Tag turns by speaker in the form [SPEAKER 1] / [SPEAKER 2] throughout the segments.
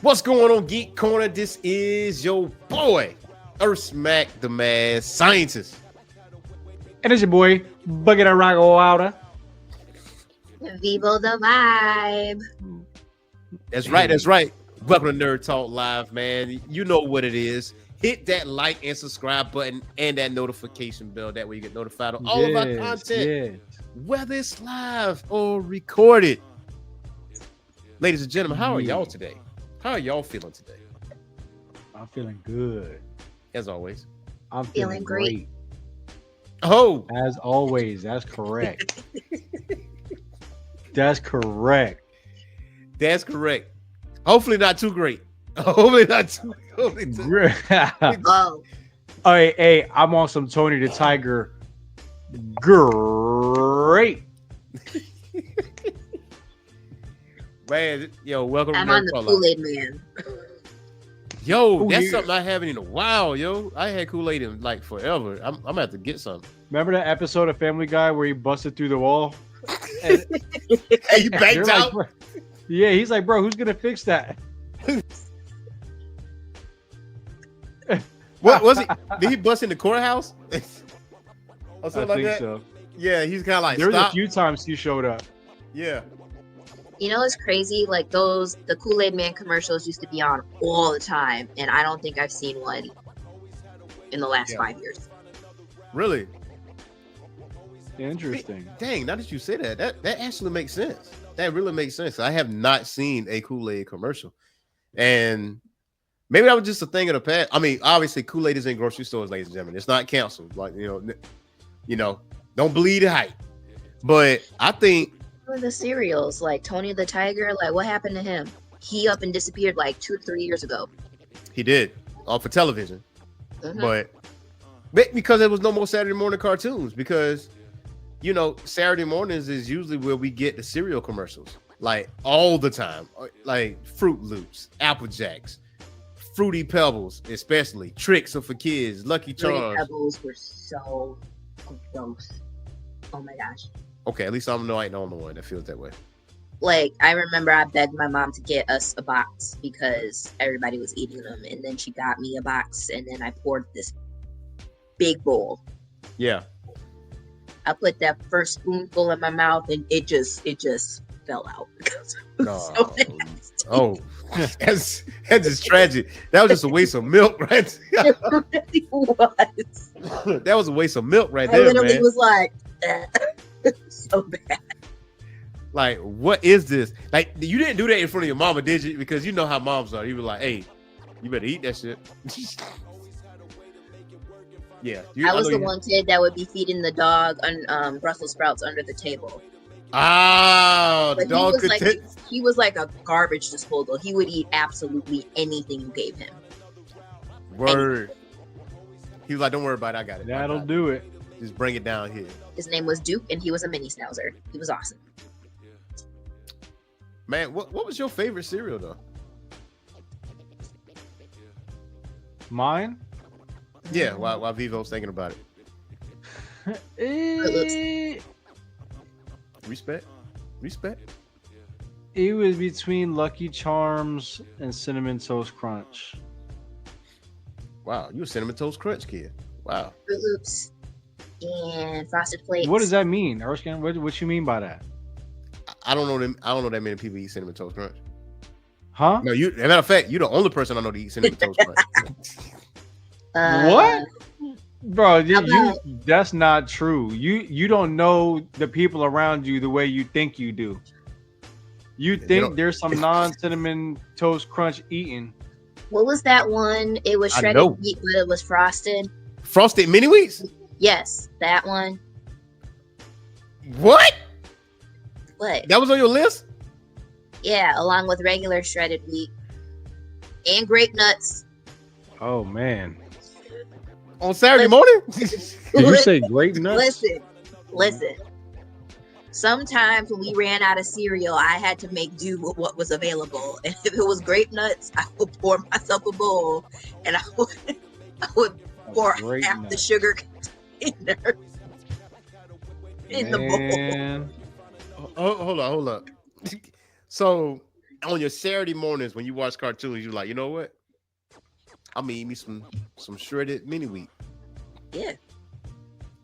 [SPEAKER 1] What's going on, Geek Corner? This is your boy, Earth Smack the Mad Scientist.
[SPEAKER 2] And it's your boy, Bucket and Rock Wilder.
[SPEAKER 3] Vivo the vibe.
[SPEAKER 1] That's right, that's right. Welcome to Nerd Talk Live, man. You know what it is. Hit that like and subscribe button and that notification bell. That way you get notified of all of our content, whether it's live or recorded. Ladies and gentlemen, how are y'all today? How are y'all feeling today?
[SPEAKER 2] I'm feeling good.
[SPEAKER 1] As always.
[SPEAKER 2] I'm feeling great.
[SPEAKER 1] Oh,
[SPEAKER 2] as always. That's correct. That's correct.
[SPEAKER 1] That's correct. Hopefully not too great. Hopefully not too
[SPEAKER 2] great. Oh. Hey, I'm on some Tony the Tiger. Great.
[SPEAKER 1] Man, yo, welcome.
[SPEAKER 3] I'm on the Kool-Aid man.
[SPEAKER 1] Yo, that's something I haven't in a while, yo. I had Kool-Aid in like forever. I'm gonna have to get some.
[SPEAKER 2] Remember that episode of Family Guy where he busted through the wall?
[SPEAKER 1] And he banked out.
[SPEAKER 2] Like, yeah, he's like, bro, who's gonna fix that?
[SPEAKER 1] What was he? Did he bust in the courthouse?
[SPEAKER 2] Or something like that? So.
[SPEAKER 1] Yeah, he's kind of like.
[SPEAKER 2] There was a few times he showed up.
[SPEAKER 1] Yeah.
[SPEAKER 3] You know, it's crazy. Like the Kool-Aid Man commercials used to be on all the time, and I don't think I've seen one in the last 5 years.
[SPEAKER 1] Really?
[SPEAKER 2] Interesting.
[SPEAKER 1] Dang, now that you say that, that actually makes sense. That really makes sense. I have not seen a Kool-Aid commercial, and maybe that was just a thing of the past. I mean, obviously, Kool-Aid is in grocery stores, ladies and gentlemen. It's not canceled. Like you know, don't believe the hype. But I think.
[SPEAKER 3] The cereals like Tony the Tiger, like what happened to him? He up and disappeared like 2 or 3 years ago.
[SPEAKER 1] He did, for television. But because there was no more Saturday morning cartoons, because you know Saturday mornings is usually where we get the cereal commercials, like all the time, like Fruit Loops, Apple Jacks, Fruity Pebbles, especially Tricks are for kids, Lucky Charms.
[SPEAKER 3] Fruity Pebbles were so gross. Oh my gosh.
[SPEAKER 1] Okay, at least I ain't the only one that feels that way.
[SPEAKER 3] Like, I remember I begged my mom to get us a box because everybody was eating them. And then she got me a box, and then I poured this big bowl.
[SPEAKER 1] Yeah.
[SPEAKER 3] I put that first spoonful in my mouth, and it just fell out.
[SPEAKER 1] Oh, that's just tragic. That was just a waste of milk, right?
[SPEAKER 3] It really was.
[SPEAKER 1] That was a waste of milk right there,
[SPEAKER 3] I literally
[SPEAKER 1] man.
[SPEAKER 3] was like... so bad.
[SPEAKER 1] Like, what is this? Like, you didn't do that in front of your mama, did you? Because you know how moms are. You were like, "Hey, you better eat that shit." Yeah,
[SPEAKER 3] I was the one kid that would be feeding the dog on Brussels sprouts under the table.
[SPEAKER 1] Ah, the dog could.
[SPEAKER 3] He was like a garbage disposal. He would eat absolutely anything you gave him.
[SPEAKER 1] Word. He was like, "Don't worry about it. I got it.
[SPEAKER 2] That'll do it.
[SPEAKER 1] Just bring it down here."
[SPEAKER 3] His name was Duke, and he was a mini schnauzer. He was awesome.
[SPEAKER 1] Man, what was your favorite cereal, though?
[SPEAKER 2] Mine?
[SPEAKER 1] Yeah, while Vivo's thinking about
[SPEAKER 2] it.
[SPEAKER 1] Respect.
[SPEAKER 2] It was between Lucky Charms and Cinnamon Toast Crunch.
[SPEAKER 1] Wow, you a Cinnamon Toast Crunch kid. Wow.
[SPEAKER 3] Fruit Loops. And Frosted Flakes.
[SPEAKER 2] What does that mean, Erskine? What you mean by that?
[SPEAKER 1] I don't know them. I don't know that many people eat Cinnamon Toast Crunch.
[SPEAKER 2] Huh?
[SPEAKER 1] No, as a matter of fact, you're the only person I know to eat Cinnamon Toast Crunch.
[SPEAKER 2] What? Bro, that's not true. You don't know the people around you the way you think you do. You think there's some non-Cinnamon Toast Crunch eating.
[SPEAKER 3] What was that one? It was shredded wheat, but it was frosted.
[SPEAKER 1] Frosted Mini Wheats?
[SPEAKER 3] Yes, that one.
[SPEAKER 1] What?
[SPEAKER 3] What?
[SPEAKER 1] That was on your list?
[SPEAKER 3] Yeah, along with regular shredded wheat and grape nuts.
[SPEAKER 2] Oh man!
[SPEAKER 1] On Saturday morning?
[SPEAKER 2] Did you say grape nuts?
[SPEAKER 3] Listen. Sometimes when we ran out of cereal, I had to make do with what was available. And if it was grape nuts, I would pour myself a bowl, and I would pour half the sugar container in the bowl.
[SPEAKER 1] Hold up. So on your Saturday mornings when you watch cartoons, you're like, you know what? I'm gonna eat me some shredded mini wheat
[SPEAKER 3] Yeah.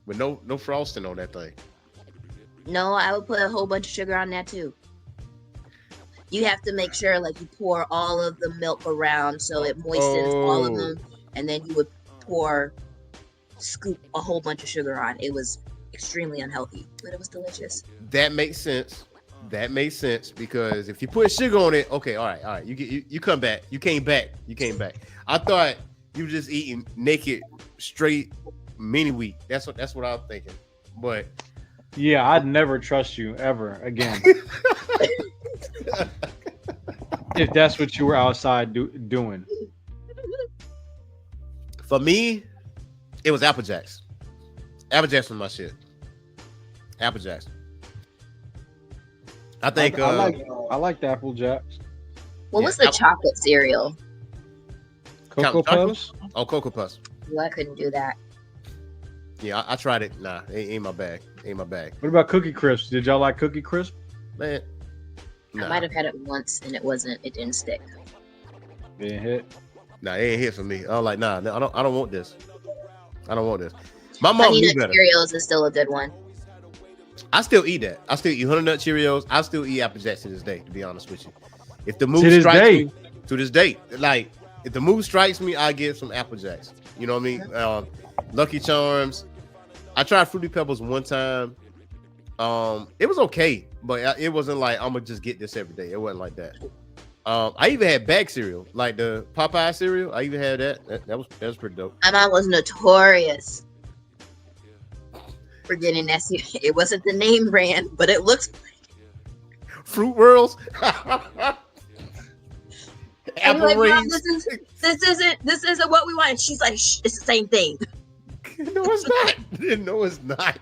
[SPEAKER 1] with no frosting on that thing.
[SPEAKER 3] No, I would put a whole bunch of sugar on that too. You have to make sure like you pour all of the milk around so it moistens all of them, and then you would scoop a whole bunch of sugar on. It was extremely unhealthy, but it was delicious.
[SPEAKER 1] That makes sense. That makes sense because if you put sugar on it, okay, all right. You come back. You came back. I thought you were just eating naked, straight mini wheat. That's what I was thinking. But
[SPEAKER 2] yeah, I'd never trust you ever again. If that's what you were outside doing.
[SPEAKER 1] For me, it was Apple Jacks. Apple Jacks was my shit. Apple Jacks. I think
[SPEAKER 2] I like the Apple Jacks.
[SPEAKER 3] What was the chocolate cereal?
[SPEAKER 2] Cocoa Puffs?
[SPEAKER 1] Oh, Cocoa Puffs.
[SPEAKER 3] Well, I couldn't do that.
[SPEAKER 1] Yeah, I tried it. Nah, ain't my bag.
[SPEAKER 2] What about Cookie Crisp? Did y'all like Cookie Crisp?
[SPEAKER 1] Man, nah.
[SPEAKER 3] I might have had it once and it didn't stick.
[SPEAKER 2] It didn't hit.
[SPEAKER 1] Nah, it ain't hit for me. I was like, nah, I don't want this. My mom knew better.
[SPEAKER 3] Cheerios is still a good one.
[SPEAKER 1] I still eat that. I still eat Honey Nut Cheerios. I still eat Apple Jacks to this day, to be honest with you. If the mood strikes me, to this day, like if the mood strikes me, I get some Apple Jacks. You know what I mean? Lucky Charms. I tried Fruity Pebbles one time. It was okay, but it wasn't like I'm gonna just get this every day. It wasn't like that. I even had bag cereal, like the Popeye cereal. I even had that. That was pretty dope.
[SPEAKER 3] My mom was notorious for getting that cereal. It wasn't the name brand, but it looks
[SPEAKER 1] Fruit Whirls.
[SPEAKER 3] Apple like, Rings. This isn't what we want. And she's like, it's the same thing.
[SPEAKER 1] No, it's not. No, it's not.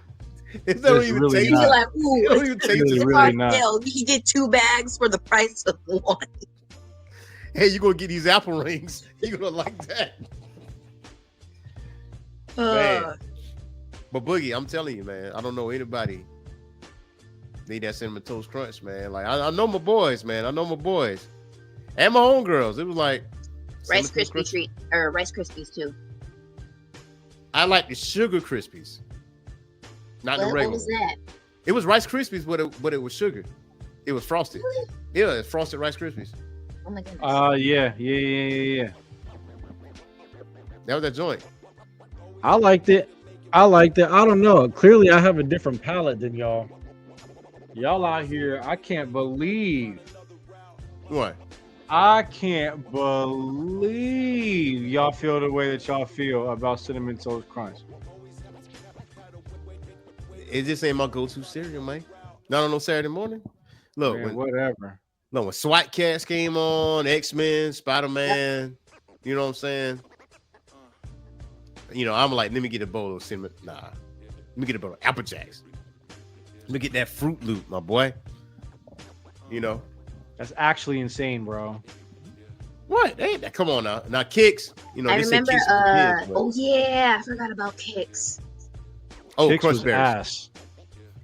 [SPEAKER 1] It don't even
[SPEAKER 2] really
[SPEAKER 1] taste.
[SPEAKER 3] Like, ooh,
[SPEAKER 1] it don't even taste.
[SPEAKER 2] It's really not.
[SPEAKER 3] You get 2 bags for the price of 1.
[SPEAKER 1] Hey, you gonna get these apple rings? You gonna like that? Man. But Boogie, I'm telling you, man, I don't know anybody need that Cinnamon Toast Crunch, man. Like I know my boys, man. I know my boys and my homegirls. It was like
[SPEAKER 3] Rice Krispie treat or Rice Krispies too.
[SPEAKER 1] I like the Sugar Krispies, not the regular.
[SPEAKER 3] What was that?
[SPEAKER 1] It was Rice Krispies, but it was sugar. It was frosted.
[SPEAKER 3] Really?
[SPEAKER 1] Yeah, it's frosted Rice Krispies.
[SPEAKER 3] Oh my goodness.
[SPEAKER 2] Yeah.
[SPEAKER 1] That was that joint.
[SPEAKER 4] I liked it. I don't know. Clearly, I have a different palate than y'all.
[SPEAKER 2] Y'all out here, I can't believe.
[SPEAKER 1] What?
[SPEAKER 2] I can't believe y'all feel the way that y'all feel about Cinnamon Toast Crunch.
[SPEAKER 1] It just ain't my go-to cereal, man. Not on no Saturday morning. Look,
[SPEAKER 2] Man, whatever.
[SPEAKER 1] No, when SWAT Cats came on, X-Men, Spider-Man, you know what I'm saying? You know, I'm like, let me get a bowl of cinnamon. Nah. Let me get a bowl of Apple Jacks. Let me get that Fruit Loop, my boy. You know?
[SPEAKER 2] That's actually insane, bro.
[SPEAKER 1] What? Hey, come on now. Now, Kicks, you know,
[SPEAKER 3] I
[SPEAKER 1] they
[SPEAKER 3] remember,
[SPEAKER 1] say Kicks for kids,
[SPEAKER 3] oh yeah, I forgot about Kicks.
[SPEAKER 1] Oh,
[SPEAKER 2] Kicks
[SPEAKER 1] Crunch
[SPEAKER 2] was
[SPEAKER 1] Berries.
[SPEAKER 2] ass.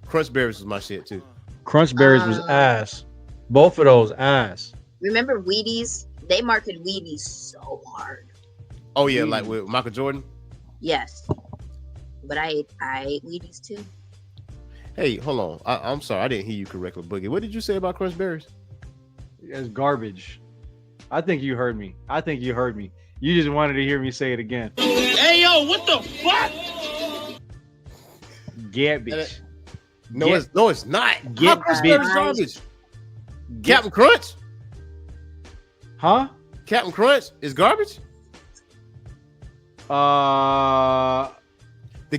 [SPEAKER 1] Crunch Berries was my shit, too.
[SPEAKER 4] Crunch Berries was ass. Both of those ass.
[SPEAKER 3] Remember Wheaties? They marketed Wheaties so hard.
[SPEAKER 1] Oh, yeah, like with Michael Jordan?
[SPEAKER 3] Yes. But I ate Wheaties too.
[SPEAKER 1] Hey, hold on. I'm sorry. I didn't hear you correctly, Boogie. What did you say about Crunch Berries?
[SPEAKER 2] It's garbage. I think you heard me. You just wanted to hear me say it again.
[SPEAKER 5] Hey, yo, what the fuck?
[SPEAKER 2] Garbage.
[SPEAKER 1] No, it's not.
[SPEAKER 2] Get
[SPEAKER 1] Crunch Berries garbage. Captain Crunch?
[SPEAKER 2] Huh?
[SPEAKER 1] Captain Crunch is garbage?
[SPEAKER 2] The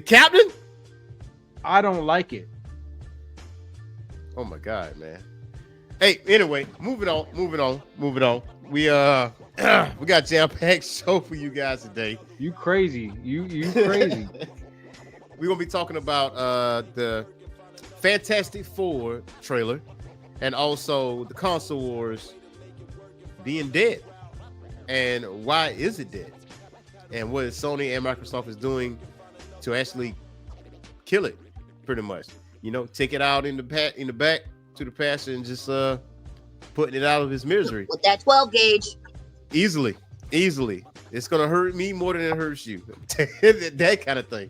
[SPEAKER 1] Captain?
[SPEAKER 2] I don't like it.
[SPEAKER 1] Oh my God, man. Hey, anyway, moving on. We we got jam-packed show for you guys today.
[SPEAKER 2] You crazy. You crazy.
[SPEAKER 1] We're gonna be talking about the Fantastic Four trailer and also the console wars being dead. And why is it dead? And what Sony and Microsoft is doing to actually kill it, pretty much. You know, take it out in the back to the pasture and just putting it out of his misery.
[SPEAKER 3] With that 12 gauge.
[SPEAKER 1] Easily. It's gonna hurt me more than it hurts you. That kind of thing.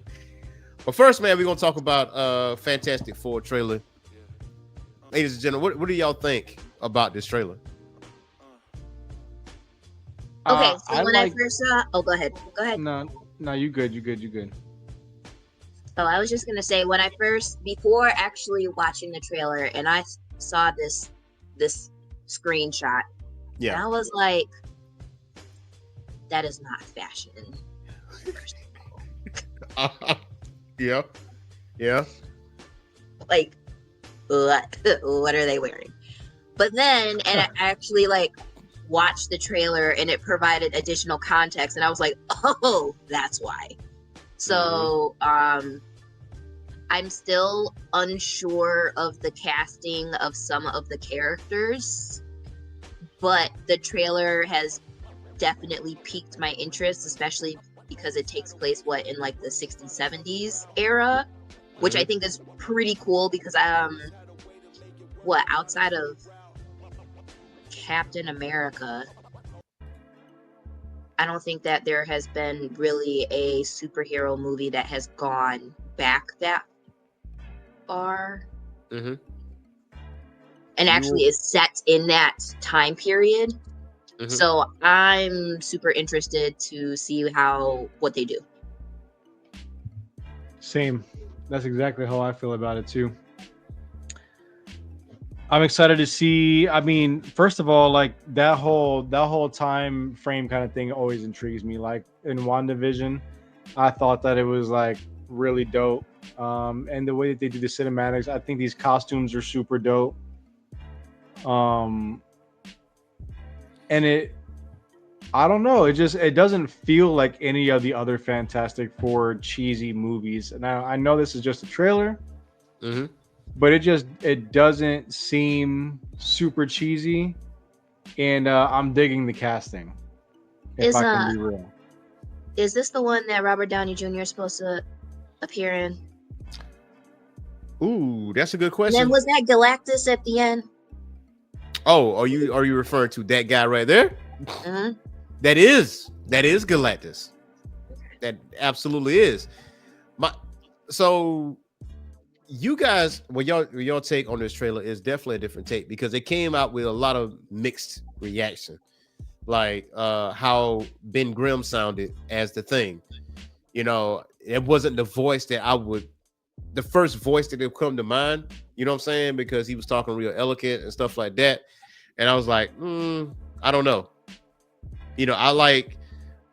[SPEAKER 1] But first, man, we're gonna talk about Fantastic Four trailer. Ladies and gentlemen, what do y'all think about this trailer?
[SPEAKER 3] Okay, so
[SPEAKER 2] I
[SPEAKER 3] when I first saw, go ahead.
[SPEAKER 2] No, you good.
[SPEAKER 3] So I was just gonna say when I first, before actually watching the trailer, and I saw this screenshot, and I was like, that is not fashion.
[SPEAKER 1] Yeah.
[SPEAKER 3] Like, what are they wearing? But then, and I actually like watched the trailer, and it provided additional context, and I was like, oh, that's why. So, I'm still unsure of the casting of some of the characters, but the trailer has definitely piqued my interest, especially because it takes place in like the 60s, 70s era, which I think is pretty cool because outside of Captain America, I don't think that there has been really a superhero movie that has gone back that far and actually is set in that time period. So I'm super interested to see what they do.
[SPEAKER 2] Same. That's exactly how I feel about it too. I'm excited to see. I mean, first of all, like that whole time frame kind of thing always intrigues me. Like in WandaVision, I thought that it was like really dope. And the way that they do the cinematics, I think these costumes are super dope. And I don't know, it doesn't feel like any of the other Fantastic Four cheesy movies. Now I know this is just a trailer, but it doesn't seem super cheesy, and I'm digging the casting. If I can be real,
[SPEAKER 3] is this the one that Robert Downey Jr. is supposed to appear in?
[SPEAKER 1] Ooh, that's a good question.
[SPEAKER 3] And then was that Galactus at the end?
[SPEAKER 1] Oh, are you referring to that guy right there? That is Galactus. That absolutely is. So you guys, your take on this trailer is definitely a different take because it came out with a lot of mixed reaction, like how Ben Grimm sounded as the Thing. You know, it wasn't the voice that the first voice that would come to mind. You know what I'm saying? Because he was talking real eloquent and stuff like that. And I was like, I don't know. You know, I like,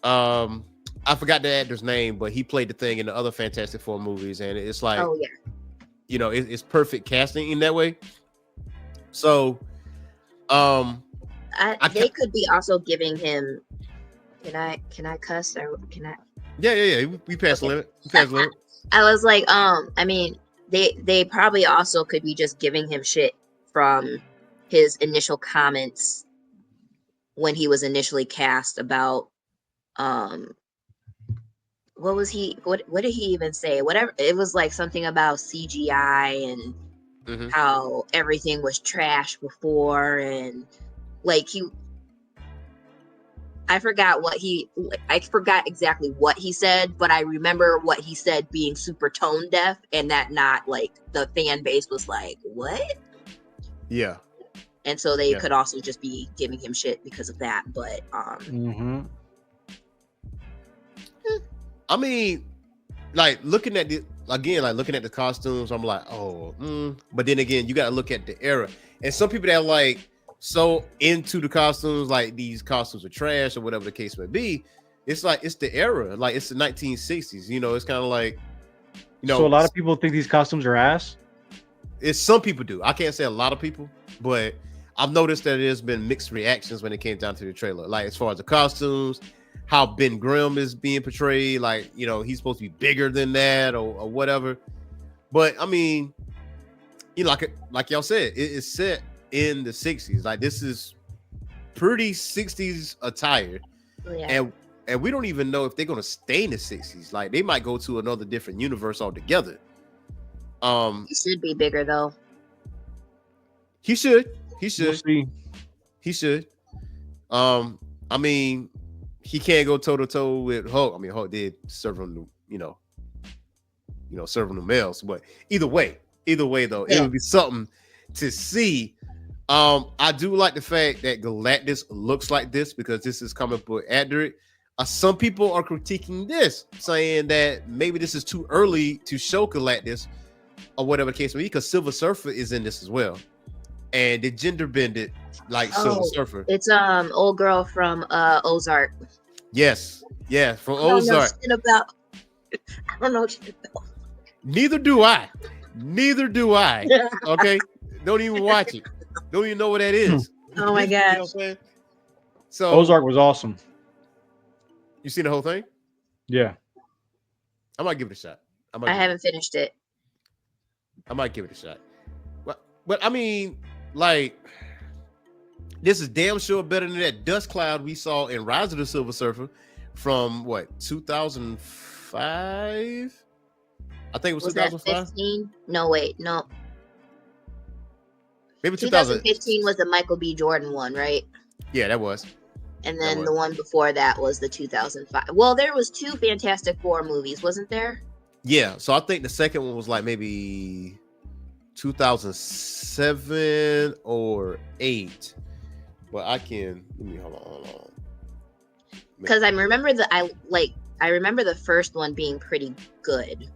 [SPEAKER 1] I forgot the actor's name, but he played the Thing in the other Fantastic Four movies. And it's like, you know, it's perfect casting in that way. So,
[SPEAKER 3] they could be also giving him, can I cuss or can I?
[SPEAKER 1] Yeah. We passed the limit.
[SPEAKER 3] I was like, I mean, they probably also could be just giving him shit from his initial comments when he was initially cast about what did he even say? Whatever, it was like something about CGI and how everything was trash before, and like I forgot exactly what he said, but I remember what he said being super tone deaf, and that not like the fan base was like, what?
[SPEAKER 1] Yeah.
[SPEAKER 3] And so they could also just be giving him shit because of that. But
[SPEAKER 1] I mean, like looking at the costumes, I'm like, but then again, you got to look at the era, and some people that are like so into the costumes, like these costumes are trash or whatever the case may be. It's like it's the era, like it's the 1960s. You know, it's kind of like, you know.
[SPEAKER 2] So a lot of people think these costumes are ass.
[SPEAKER 1] It's some people do. I can't say a lot of people, but I've noticed that there's been mixed reactions when it came down to the trailer. Like as far as the costumes, how Ben Grimm is being portrayed, like, you know, he's supposed to be bigger than that or whatever. But I mean, you know, like y'all said, it's set in the 60s. Like this is pretty 60s attire. And we don't even know if they're gonna stay in the 60s. Like they might go to another different universe altogether.
[SPEAKER 3] He should be bigger though.
[SPEAKER 1] He should He
[SPEAKER 2] We'll
[SPEAKER 1] should.
[SPEAKER 2] see.
[SPEAKER 1] He should. I mean, he can't go toe to toe with Hulk. I mean, Hulk did serve him, serve him the males. But either way though, it would be something to see. I do like the fact that Galactus looks like this because this is comic book accurate. Some people are critiquing this, saying that maybe this is too early to show Galactus or whatever the case may be, because Silver Surfer is in this as well, and they gender bended like Silver Surfer.
[SPEAKER 3] It's old girl from Ozark.
[SPEAKER 1] Yes, from Ozark.
[SPEAKER 3] I don't know shit about.
[SPEAKER 1] Neither do I. Okay, don't even watch it. Don't even know what that is.
[SPEAKER 3] Oh my
[SPEAKER 1] You know
[SPEAKER 3] gosh.
[SPEAKER 1] what I'm saying? So
[SPEAKER 2] Ozark was awesome.
[SPEAKER 1] You seen the whole thing?
[SPEAKER 2] Yeah.
[SPEAKER 1] I might give it a shot.
[SPEAKER 3] I haven't finished it.
[SPEAKER 1] I might give it a shot. But I mean, like, this is damn sure better than that dust cloud we saw in Rise of the Silver Surfer from what, 2005? I think it was 2005.
[SPEAKER 3] 15? No, wait, no.
[SPEAKER 1] Maybe 2000.
[SPEAKER 3] 2015 was the Michael B. Jordan one, right?
[SPEAKER 1] Yeah, that was.
[SPEAKER 3] And then the one before that was the 2005. Well, there was 2 Fantastic Four movies, wasn't there?
[SPEAKER 1] Yeah, so I think the second one was like maybe 2007 or 8. But let me hold on.
[SPEAKER 3] Because I remember the first one being pretty good.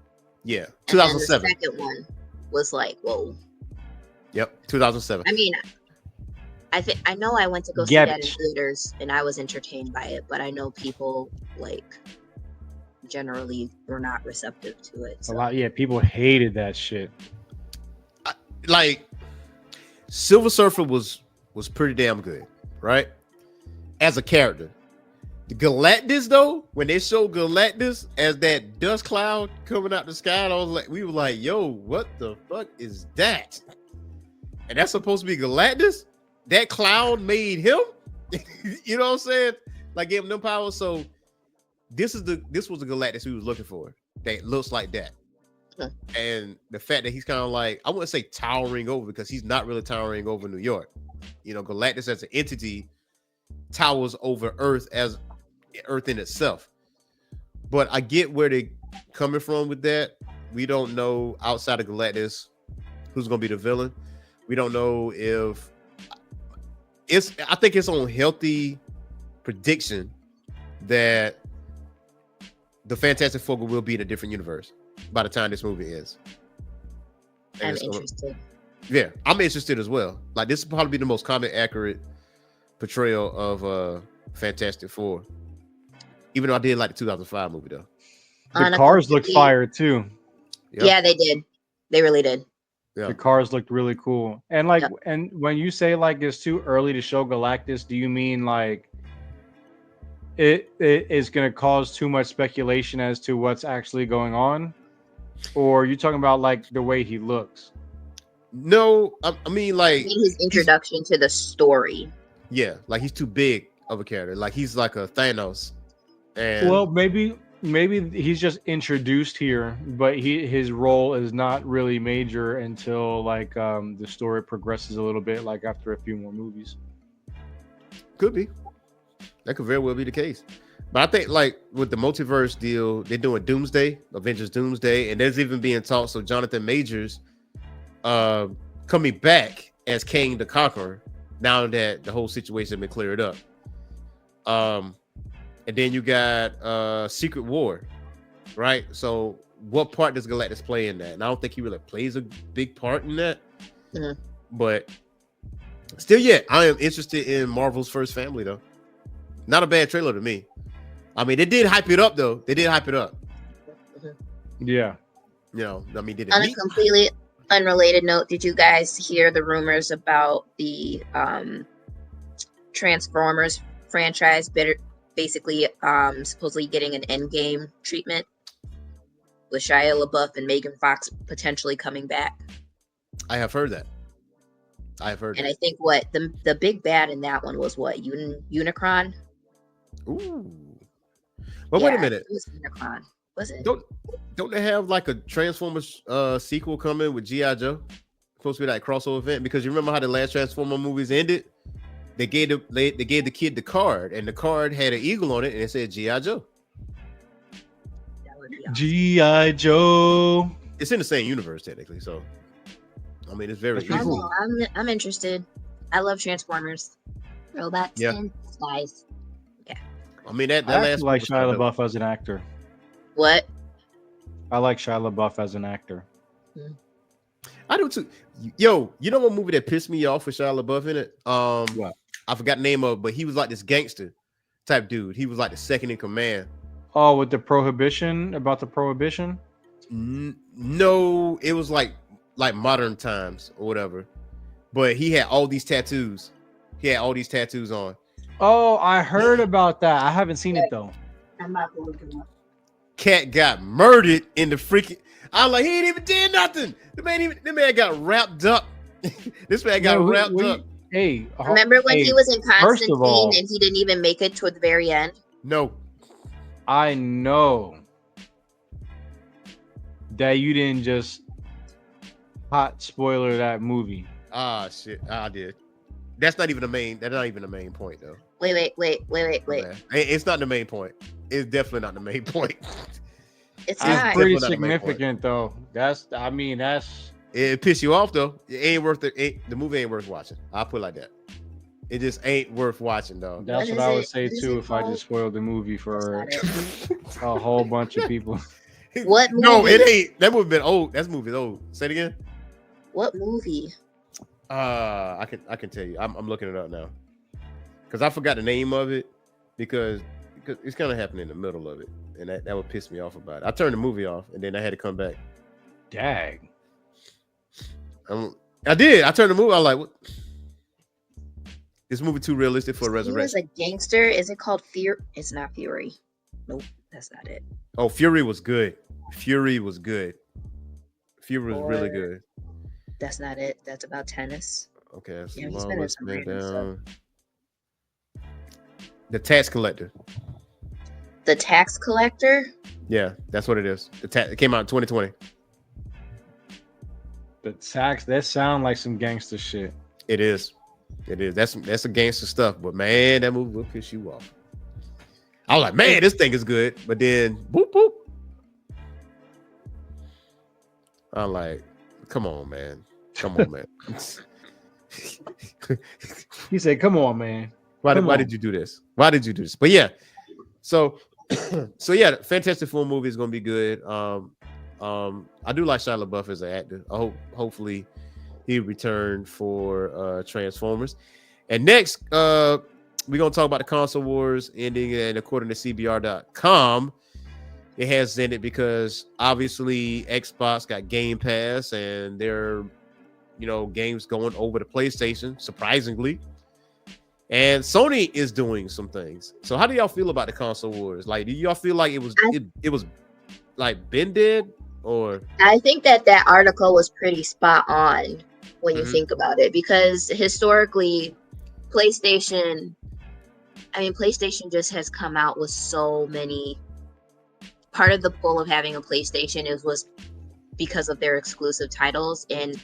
[SPEAKER 1] Yeah,
[SPEAKER 3] And
[SPEAKER 1] 2007.
[SPEAKER 3] the second one was like, whoa.
[SPEAKER 1] Yep, 2007.
[SPEAKER 3] I mean, I know I went to go see that in
[SPEAKER 2] Garbage.
[SPEAKER 3] theaters and I was entertained by it, but I know people like generally were not receptive to it. So.
[SPEAKER 2] People hated that shit.
[SPEAKER 1] Like, Silver Surfer was pretty damn good, right? As a character. The Galactus, though, when they showed Galactus as that dust cloud coming out the sky, we were like, yo, what the fuck is that? And that's supposed to be Galactus? That cloud made him? You know what I'm saying? Like, gave him them powers. So this was the Galactus we was looking for. That looks like that.
[SPEAKER 3] Huh.
[SPEAKER 1] And the fact that he's kind of like, I wouldn't say towering over, because he's not really towering over New York. Galactus as an entity towers over Earth as Earth in itself. But I get where they're coming from with that. We don't know outside of Galactus who's going to be the villain. We don't know if I think it's on healthy prediction that the Fantastic Four will be in a different universe by the time this movie is.
[SPEAKER 3] I'm interested.
[SPEAKER 1] Yeah, I'm interested as well. Like, this will probably be the most comic accurate portrayal of Fantastic Four. Even though I did like the 2005 movie though.
[SPEAKER 2] The cars looked fire too.
[SPEAKER 1] Yep.
[SPEAKER 3] Yeah, they did. They really did.
[SPEAKER 1] Yeah.
[SPEAKER 2] The cars looked really cool. And and when you say like it's too early to show Galactus, do you mean like it is going to cause too much speculation as to what's actually going on? Or are you talking about like the way he looks?
[SPEAKER 1] No, I mean like
[SPEAKER 3] his introduction to the story.
[SPEAKER 1] Yeah, like he's too big of a character. Like he's like a Thanos. And
[SPEAKER 2] well, maybe he's just introduced here, but his role is not really major until like the story progresses a little bit, like after a few more movies.
[SPEAKER 1] Could be. That could very well be the case. But I think like with the multiverse deal, they're doing Doomsday, Avengers Doomsday, and there's even being talks of Jonathan Majors coming back as Kang the Conqueror now that the whole situation has been cleared up. And then you got Secret War, right? So what part does Galactus play in that? And I don't think he really plays a big part in that.
[SPEAKER 3] Mm-hmm.
[SPEAKER 1] But still, yeah, I am interested in Marvel's First Family, though. Not a bad trailer to me. I mean, they did hype it up, though. They did hype it up.
[SPEAKER 2] Yeah.
[SPEAKER 1] You know, I mean, did it
[SPEAKER 3] On a completely unrelated note, did you guys hear the rumors about the Transformers franchise basically supposedly getting an Endgame treatment with Shia LaBeouf and Megan Fox potentially coming back?
[SPEAKER 1] I have heard that. I
[SPEAKER 3] think what the big bad in that one was what Unicron.
[SPEAKER 1] Ooh. Well, wait a minute.
[SPEAKER 3] It was Unicron. Was it?
[SPEAKER 1] Don't they have like a Transformers sequel coming with G.I. Joe? supposed to be like crossover event because you remember how the last Transformer movies ended? They gave the kid the card, and the card had an eagle on it, and it said G.I. Joe.
[SPEAKER 3] That would be awesome.
[SPEAKER 2] G.I. Joe.
[SPEAKER 1] It's in the same universe technically, so I mean it's very
[SPEAKER 2] That's pretty
[SPEAKER 1] easy.
[SPEAKER 2] cool.
[SPEAKER 3] I'm interested. I love Transformers. Robots
[SPEAKER 1] Yeah.
[SPEAKER 3] and guys.
[SPEAKER 1] I mean that
[SPEAKER 2] I
[SPEAKER 1] last
[SPEAKER 2] actually
[SPEAKER 1] one
[SPEAKER 2] like
[SPEAKER 1] was
[SPEAKER 2] Shia
[SPEAKER 1] kinda dope.
[SPEAKER 2] LaBeouf as an actor.
[SPEAKER 3] What?
[SPEAKER 2] I like Shia LaBeouf as an actor.
[SPEAKER 1] I do too. Yo, you know what movie that pissed me off with Shia LaBeouf in it?
[SPEAKER 2] What?
[SPEAKER 1] I forgot the name of, but he was like this gangster type dude. He was like the second in command.
[SPEAKER 2] Oh, with the prohibition about the prohibition.
[SPEAKER 1] No, it was like modern times or whatever. But he had all these tattoos. He had all these tattoos on.
[SPEAKER 2] Oh, I heard about that. I haven't seen it though.
[SPEAKER 3] I'm not going to look
[SPEAKER 1] Cat got murdered in the freaking. I was like, he ain't even did nothing. The man got wrapped up. This man got wrapped up.
[SPEAKER 2] Hey,
[SPEAKER 3] Remember when
[SPEAKER 2] hey,
[SPEAKER 3] he was in
[SPEAKER 2] first of all-
[SPEAKER 3] Constantine and he didn't even make it to the very end?
[SPEAKER 1] No,
[SPEAKER 2] I know that you didn't just hot spoiler that movie.
[SPEAKER 1] shit, I did. That's not even the main. That's not even the main point though.
[SPEAKER 3] Wait.
[SPEAKER 1] Man. It's not the main point. It's definitely not the main point.
[SPEAKER 3] It's
[SPEAKER 2] It's
[SPEAKER 3] not.
[SPEAKER 2] pretty
[SPEAKER 1] Definitely not the main point.
[SPEAKER 2] significant though. That's
[SPEAKER 1] It pissed you off though. It ain't worth the movie ain't worth watching. I'll put it like that. It just ain't worth watching though.
[SPEAKER 2] that's
[SPEAKER 3] What
[SPEAKER 2] what I
[SPEAKER 3] is
[SPEAKER 2] would
[SPEAKER 3] it?
[SPEAKER 2] say
[SPEAKER 3] What is
[SPEAKER 2] too
[SPEAKER 3] it
[SPEAKER 2] if I
[SPEAKER 3] called?
[SPEAKER 2] just spoiled the movie for
[SPEAKER 3] That's not
[SPEAKER 2] a whole bunch of people.
[SPEAKER 3] What
[SPEAKER 1] No,
[SPEAKER 3] movie?
[SPEAKER 1] it ain't. That movie been old. That movie's old. Say it again.
[SPEAKER 3] What movie?
[SPEAKER 1] I can tell you. I'm looking it up now because I forgot the name of it because it's kind of happening in the middle of it, and that would piss me off about it. I turned the movie off, and then I had to come back.
[SPEAKER 2] Dag.
[SPEAKER 1] I did. I turned the movie. I was like, what? This movie too realistic for a
[SPEAKER 3] He was
[SPEAKER 1] resurrection.
[SPEAKER 3] a gangster. Is it called Fear? It's not Fury. Nope, that's not it.
[SPEAKER 1] Oh, Fury was good. Fury was good. Fury was really
[SPEAKER 3] Or-
[SPEAKER 1] good.
[SPEAKER 3] That's not it. That's about tennis.
[SPEAKER 1] Okay, that's
[SPEAKER 3] Yeah, he's
[SPEAKER 1] long
[SPEAKER 3] been in
[SPEAKER 1] list,
[SPEAKER 3] some
[SPEAKER 1] man,
[SPEAKER 3] random stuff.
[SPEAKER 1] down. The Tax Collector.
[SPEAKER 3] The Tax Collector.
[SPEAKER 1] Yeah, that's what it is. It came out in 2020.
[SPEAKER 2] The tax, that sound like some gangster shit.
[SPEAKER 1] It is. It is. That's a gangster stuff. But man, that movie will piss you off. I was like, man, this thing is good. But then boop boop. I'm like, come on, man. Come on, man.
[SPEAKER 2] He said, "Come on, man."
[SPEAKER 1] Why
[SPEAKER 2] Come on.
[SPEAKER 1] did you do this? Why did you do this? But yeah, so yeah, Fantastic Four movie is gonna be good. I do like Shia LaBeouf as an actor. Hopefully he returned for Transformers. And next, we're gonna talk about the console wars ending, and according to CBR.com, it has ended because obviously Xbox got Game Pass and their games going over to PlayStation, surprisingly. And Sony is doing some things. So how do y'all feel about the console wars? Like, do y'all feel like it was like been dead, or
[SPEAKER 3] I think that article was pretty spot on when you
[SPEAKER 1] Mhm.
[SPEAKER 3] think about it, because historically, PlayStation just has come out with so many. Part of the pull of having a PlayStation was because of their exclusive titles, and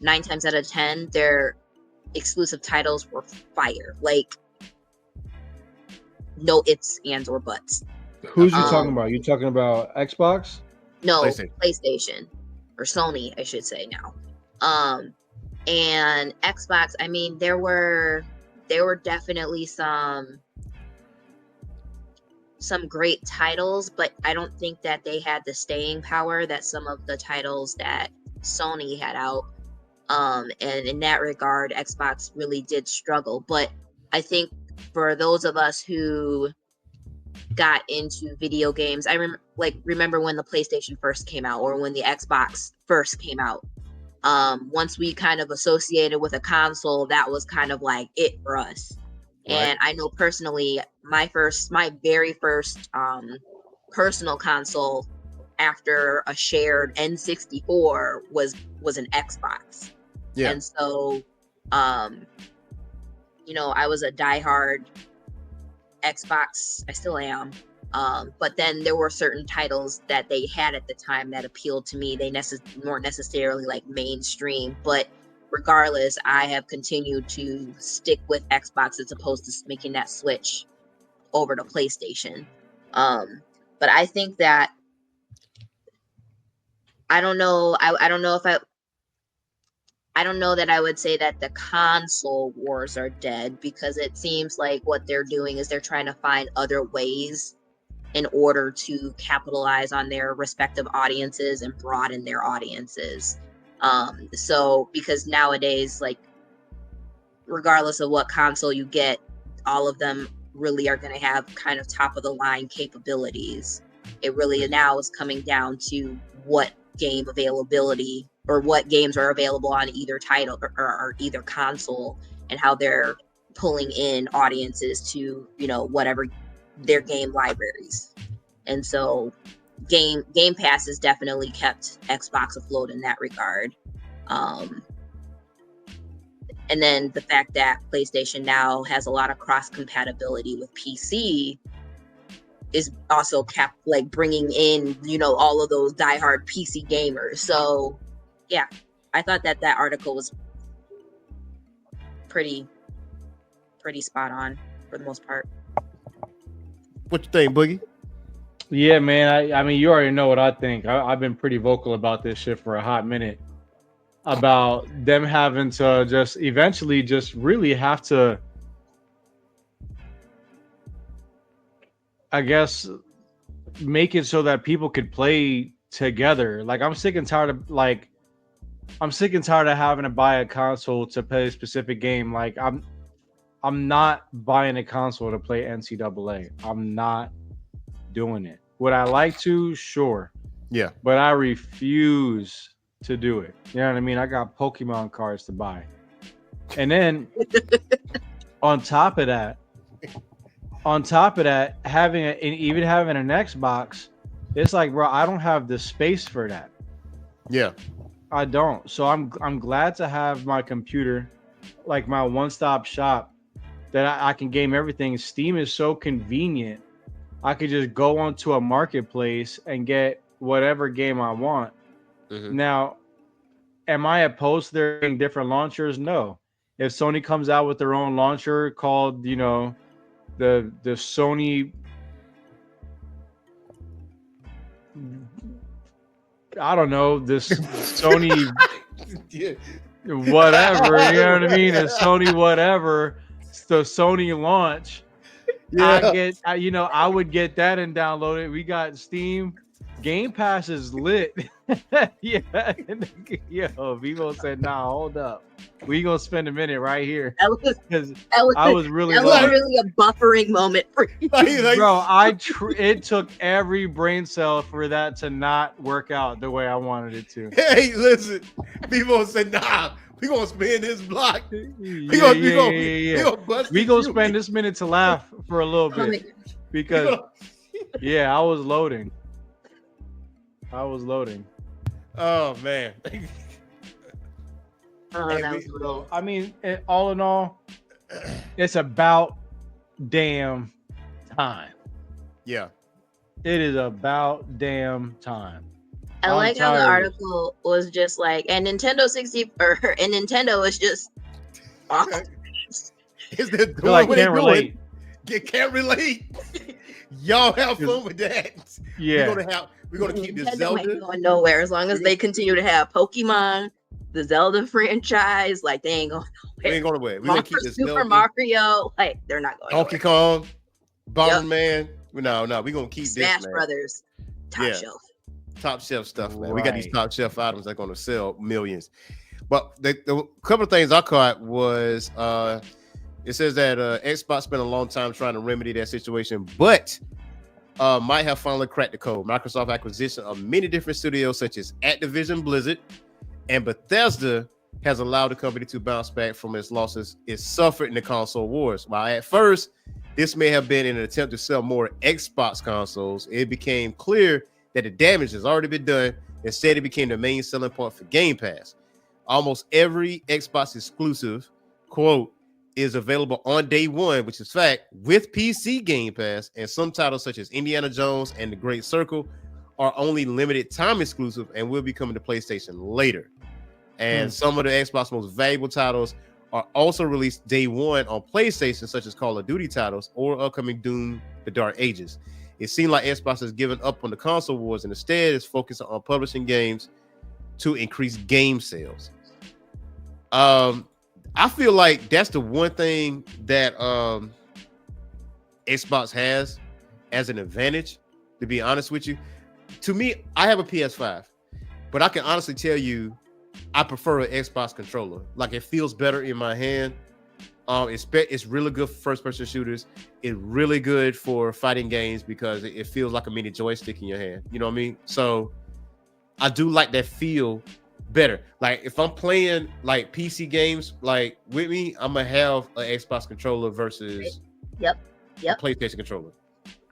[SPEAKER 3] 9 times out of 10, their exclusive titles were fire. Like, no ifs, ands, or buts.
[SPEAKER 2] Who's you
[SPEAKER 3] Um,
[SPEAKER 2] talking about? You talking about Xbox?
[SPEAKER 3] No,
[SPEAKER 1] PlayStation.
[SPEAKER 3] PlayStation or Sony, I should say now. And Xbox, I mean, there were definitely some great titles, but I don't think that they had the staying power that some of the titles that Sony had out. And in that regard, Xbox really did struggle. But I think for those of us who got into video games, I remember when the PlayStation first came out, or when the Xbox first came out. Once we kind of associated with a console, that was kind of like it for us.
[SPEAKER 1] Right.
[SPEAKER 3] And I know personally, my very first personal console after a shared N64 was an Xbox.
[SPEAKER 1] Yeah.
[SPEAKER 3] And so, I was a diehard Xbox. I still am. But then there were certain titles that they had at the time that appealed to me. They weren't necessarily like mainstream, but regardless, I have continued to stick with Xbox as opposed to making that switch over to PlayStation. But I think that I don't know that I would say that the console wars are dead, because it seems like what they're doing is they're trying to find other ways in order to capitalize on their respective audiences and broaden their audiences. So because nowadays, like, regardless of what console you get, all of them really are going to have kind of top of the line capabilities. It really now is coming down to what game availability or what games are available on either title or either console, and how they're pulling in audiences to, you know, whatever their game libraries. And so Game Pass has definitely kept Xbox afloat in that regard. And then the fact that PlayStation now has a lot of cross compatibility with PC is also bringing in, you know, all of those diehard PC gamers. So yeah, I thought that article was pretty spot on for the most part.
[SPEAKER 1] What you think, Boogie?
[SPEAKER 2] Yeah, man. I mean, you already know what I think. I've been pretty vocal about this shit for a hot minute, about them having to just eventually just really have to, I guess, make it so that people could play together. Like, I'm sick and tired of having to buy a console to play a specific game. Like, I'm not buying a console to play NCAA. I'm not doing it. Would I like to? Sure.
[SPEAKER 1] Yeah.
[SPEAKER 2] But I refuse to do it. You know what I mean? I got Pokemon cards to buy. And then on top of that, having an Xbox, it's like, bro, I don't have the space for that.
[SPEAKER 1] Yeah.
[SPEAKER 2] I don't. So I'm glad to have my computer, like my one-stop shop, that I can game everything. Steam is so convenient. I could just go onto a marketplace and get whatever game I want. Mm-hmm. Now, am I opposed to there being different launchers? No. If Sony comes out with their own launcher called, you know, the Sony, I don't know, this Sony whatever, you know what I mean? A Sony whatever, it's the Sony launch. Yeah. I would get that and download it. We got Steam. Game Pass is lit. Yeah. Yo, Vivo said, nah, hold up. We gonna spend a minute right here. That was really a
[SPEAKER 3] buffering moment for you.
[SPEAKER 2] Bro, it took every brain cell for that to not work out the way I wanted it to.
[SPEAKER 1] Hey, listen. Vivo said, nah. We gonna spend this block. We gonna
[SPEAKER 2] spend this minute to laugh for a little bit, because I was loading.
[SPEAKER 1] Oh man.
[SPEAKER 2] I mean, all in all, it's about damn time.
[SPEAKER 1] Yeah,
[SPEAKER 2] it is about damn time.
[SPEAKER 3] I like how the article was just like, and Nintendo 60 and Nintendo is just awesome.
[SPEAKER 1] Is that doing what they're doing? Can't relate. Y'all have fun with that.
[SPEAKER 2] Yeah,
[SPEAKER 1] we're gonna keep this
[SPEAKER 3] Nintendo
[SPEAKER 1] Zelda
[SPEAKER 3] ain't going nowhere as long as they continue to have Pokemon, the Zelda franchise. Like, they ain't going nowhere.
[SPEAKER 1] They ain't going away. We're gonna keep this
[SPEAKER 3] Super Mario. Like, they're not going.
[SPEAKER 1] Donkey Kong, Bomberman. No, we're gonna keep
[SPEAKER 3] Smash
[SPEAKER 1] this. Smash
[SPEAKER 3] Brothers,
[SPEAKER 1] top shelf stuff, man. Right. We got these top shelf items that are going to sell millions. But the couple of things I caught was it says that Xbox spent a long time trying to remedy that situation, but might have finally cracked the code. Microsoft acquisition of many different studios such as Activision Blizzard and Bethesda has allowed the company to bounce back from its losses it suffered in the console wars. While at first this may have been in an attempt to sell more Xbox consoles, it became clear that the damage has already been done. Instead, it became the main selling point for Game Pass. Almost every Xbox exclusive, quote, is available on day one, which is fact, with PC Game Pass, and some titles such as Indiana Jones and The Great Circle are only limited time exclusive and will be coming to PlayStation later. And some of the Xbox most valuable titles are also released day one on PlayStation, such as Call of Duty titles or upcoming Doom: The Dark Ages. It seemed like Xbox has given up on the console wars and instead is focusing on publishing games to increase game sales. I feel like that's the one thing that Xbox has as an advantage, to be honest with you. To me, I have a PS5, but I can honestly tell you I prefer an Xbox controller. Like, it feels better in my hand. It's really good for first-person shooters. It's really good for fighting games because it feels like a mini joystick in your hand. You know what I mean? So I do like that feel better. Like, if I'm playing like PC games, like with me, I'm gonna have an Xbox controller versus
[SPEAKER 3] Yep.
[SPEAKER 1] a PlayStation controller.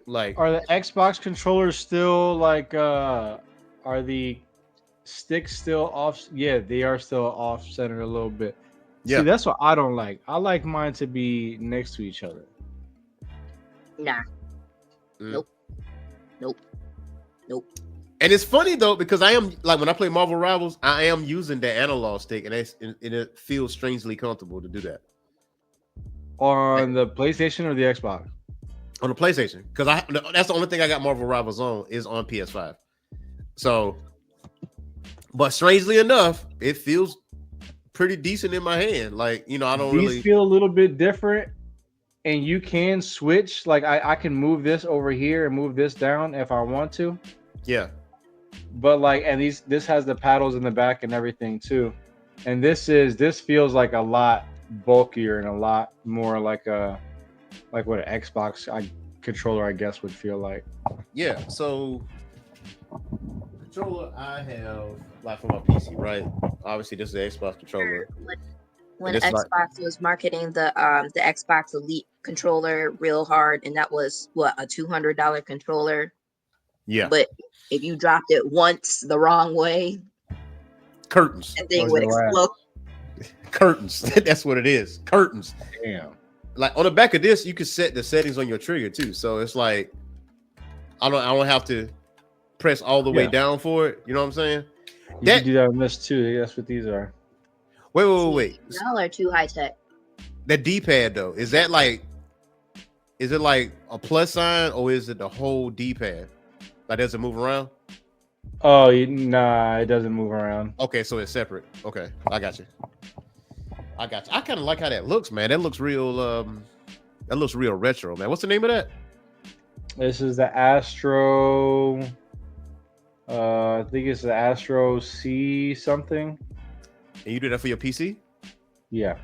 [SPEAKER 1] Like,
[SPEAKER 2] Are the Xbox controllers still like are the sticks still off? Yeah, they are still off center a little bit.
[SPEAKER 1] yeah.
[SPEAKER 2] See, that's what I don't like. I like mine to be next to each other.
[SPEAKER 3] Nah.
[SPEAKER 1] Mm.
[SPEAKER 3] Nope.
[SPEAKER 1] And it's funny though, because I am like, when I play Marvel Rivals, I am using the analog stick, and it feels strangely comfortable to do that
[SPEAKER 2] On the PlayStation or the Xbox?
[SPEAKER 1] on the PlayStation, because that's the only thing I got Marvel Rivals on is on PS5. So, but strangely enough, it feels pretty decent in my hand. Like, you know, I don't
[SPEAKER 2] These
[SPEAKER 1] really
[SPEAKER 2] feel a little bit different, and you can switch. Like I can move this over here and move this down if I want to.
[SPEAKER 1] yeah.
[SPEAKER 2] But like, and this has the paddles in the back and everything too. And this feels like a lot bulkier and a lot more like what an Xbox controller, I guess, would feel like.
[SPEAKER 1] Yeah, so controller I have, like, for my PC, right? Obviously, this is the Xbox controller.
[SPEAKER 3] When
[SPEAKER 1] it's
[SPEAKER 3] Xbox
[SPEAKER 1] like-
[SPEAKER 3] was marketing the Xbox Elite controller real hard, and that was what, a $200 controller.
[SPEAKER 1] Yeah,
[SPEAKER 3] But if you dropped it once the wrong way,
[SPEAKER 1] curtains.
[SPEAKER 3] that thing
[SPEAKER 2] Was
[SPEAKER 3] would
[SPEAKER 2] it loud?
[SPEAKER 1] Oh, Curtains. That's what it is. Curtains.
[SPEAKER 2] Damn.
[SPEAKER 1] Like, on the back of this, you can set the settings on your trigger too. So it's like I don't have to press all the way
[SPEAKER 2] Yeah.
[SPEAKER 1] down for it. You know what I'm saying?
[SPEAKER 2] You
[SPEAKER 1] That-
[SPEAKER 2] can do that on this too. That's what these are.
[SPEAKER 1] Wait.
[SPEAKER 3] Y'all are too high tech.
[SPEAKER 1] That D-pad though, is it like a plus sign, or is it the whole D-pad? Like, does it move around?
[SPEAKER 2] Oh, nah, it doesn't move around.
[SPEAKER 1] Okay, so it's separate. Okay, I got you. I kind of like how that looks, man. That looks real. That looks real retro, man. What's the name of that?
[SPEAKER 2] This is the Astro. I think it's the Astro C something.
[SPEAKER 1] And you did that for your PC?
[SPEAKER 2] Yeah.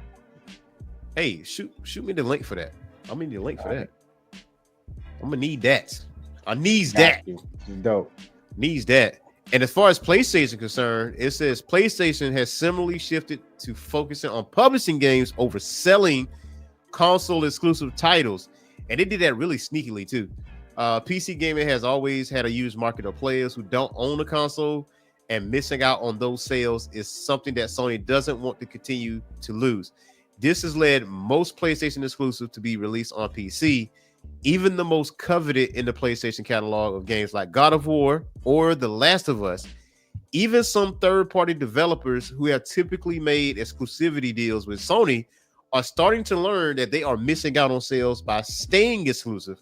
[SPEAKER 1] Hey, shoot me the link for that. I'm gonna need a link for that. I'm gonna need that. I needs that.
[SPEAKER 2] It's dope.
[SPEAKER 1] Needs that. And as far as PlayStation concerned, it says PlayStation has similarly shifted to focusing on publishing games over selling console exclusive titles, and they did that really sneakily too. PC gaming has always had a huge market of players who don't own a console, and missing out on those sales is something that Sony doesn't want to continue to lose. This has led most PlayStation exclusives to be released on PC, even the most coveted in the PlayStation catalog of games like God of War or The Last of Us. Even some third-party developers who have typically made exclusivity deals with Sony are starting to learn that they are missing out on sales by staying exclusive.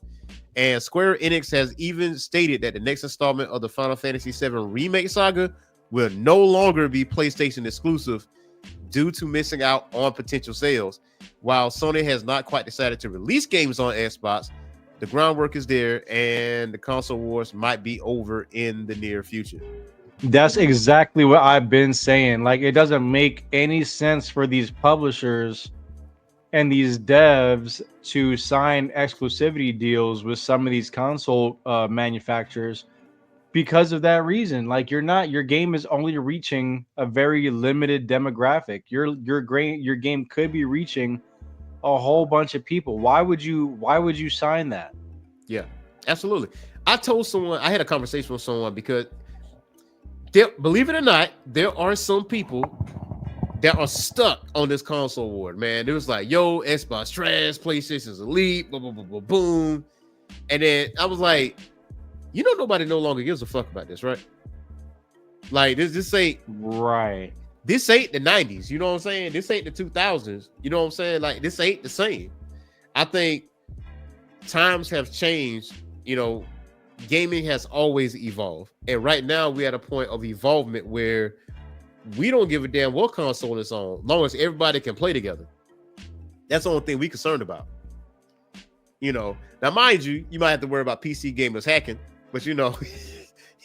[SPEAKER 1] And Square Enix has even stated that the next installment of the Final Fantasy VII Remake saga will no longer be PlayStation exclusive due to missing out on potential sales. While Sony has not quite decided to release games on Xbox, the groundwork is there, and the console wars might be over in the near future.
[SPEAKER 2] That's exactly what I've been saying. Like, it doesn't make any sense for these publishers and these devs to sign exclusivity deals with some of these console manufacturers because of that reason. Like, your game is only reaching a very limited demographic. Your game could be reaching a whole bunch of people. Why would you sign that?
[SPEAKER 1] Yeah, absolutely. I told someone, I had a conversation with someone, because believe it or not, there are some people that are stuck on this console war, man. It was like, yo, Xbox trash, PlayStation's elite, boom, boom, boom, boom, boom. And then I was like, nobody no longer gives a fuck about this, right? Like, this ain't
[SPEAKER 2] Right.
[SPEAKER 1] this ain't the 90s. You know what I'm saying? This ain't the 2000s. You know what I'm saying? Like, this ain't the same. I think times have changed. You know, gaming has always evolved. And right now we're at a point of evolvement where we don't give a damn what console it's on, as long as everybody can play together. That's the only thing we concerned about. You know, now mind you, you might have to worry about PC gamers hacking, but you know,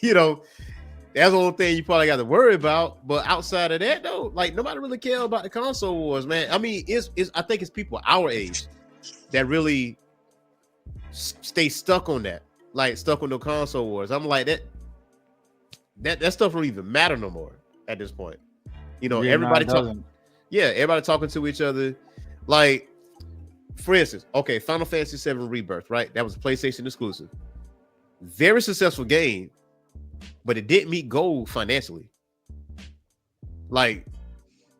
[SPEAKER 1] that's the only thing you probably got to worry about. But outside of that, though, like nobody really cares about the console wars, man. I mean, I think it's people our age that really stay stuck on that, like stuck on the console wars. I'm like that stuff don't even matter no more at this point. You know, everybody talking. Yeah, everybody talking to each other. Like, for instance, okay, Final Fantasy VII Rebirth, right? That was a PlayStation exclusive. Very successful game, but it didn't meet goal financially. Like,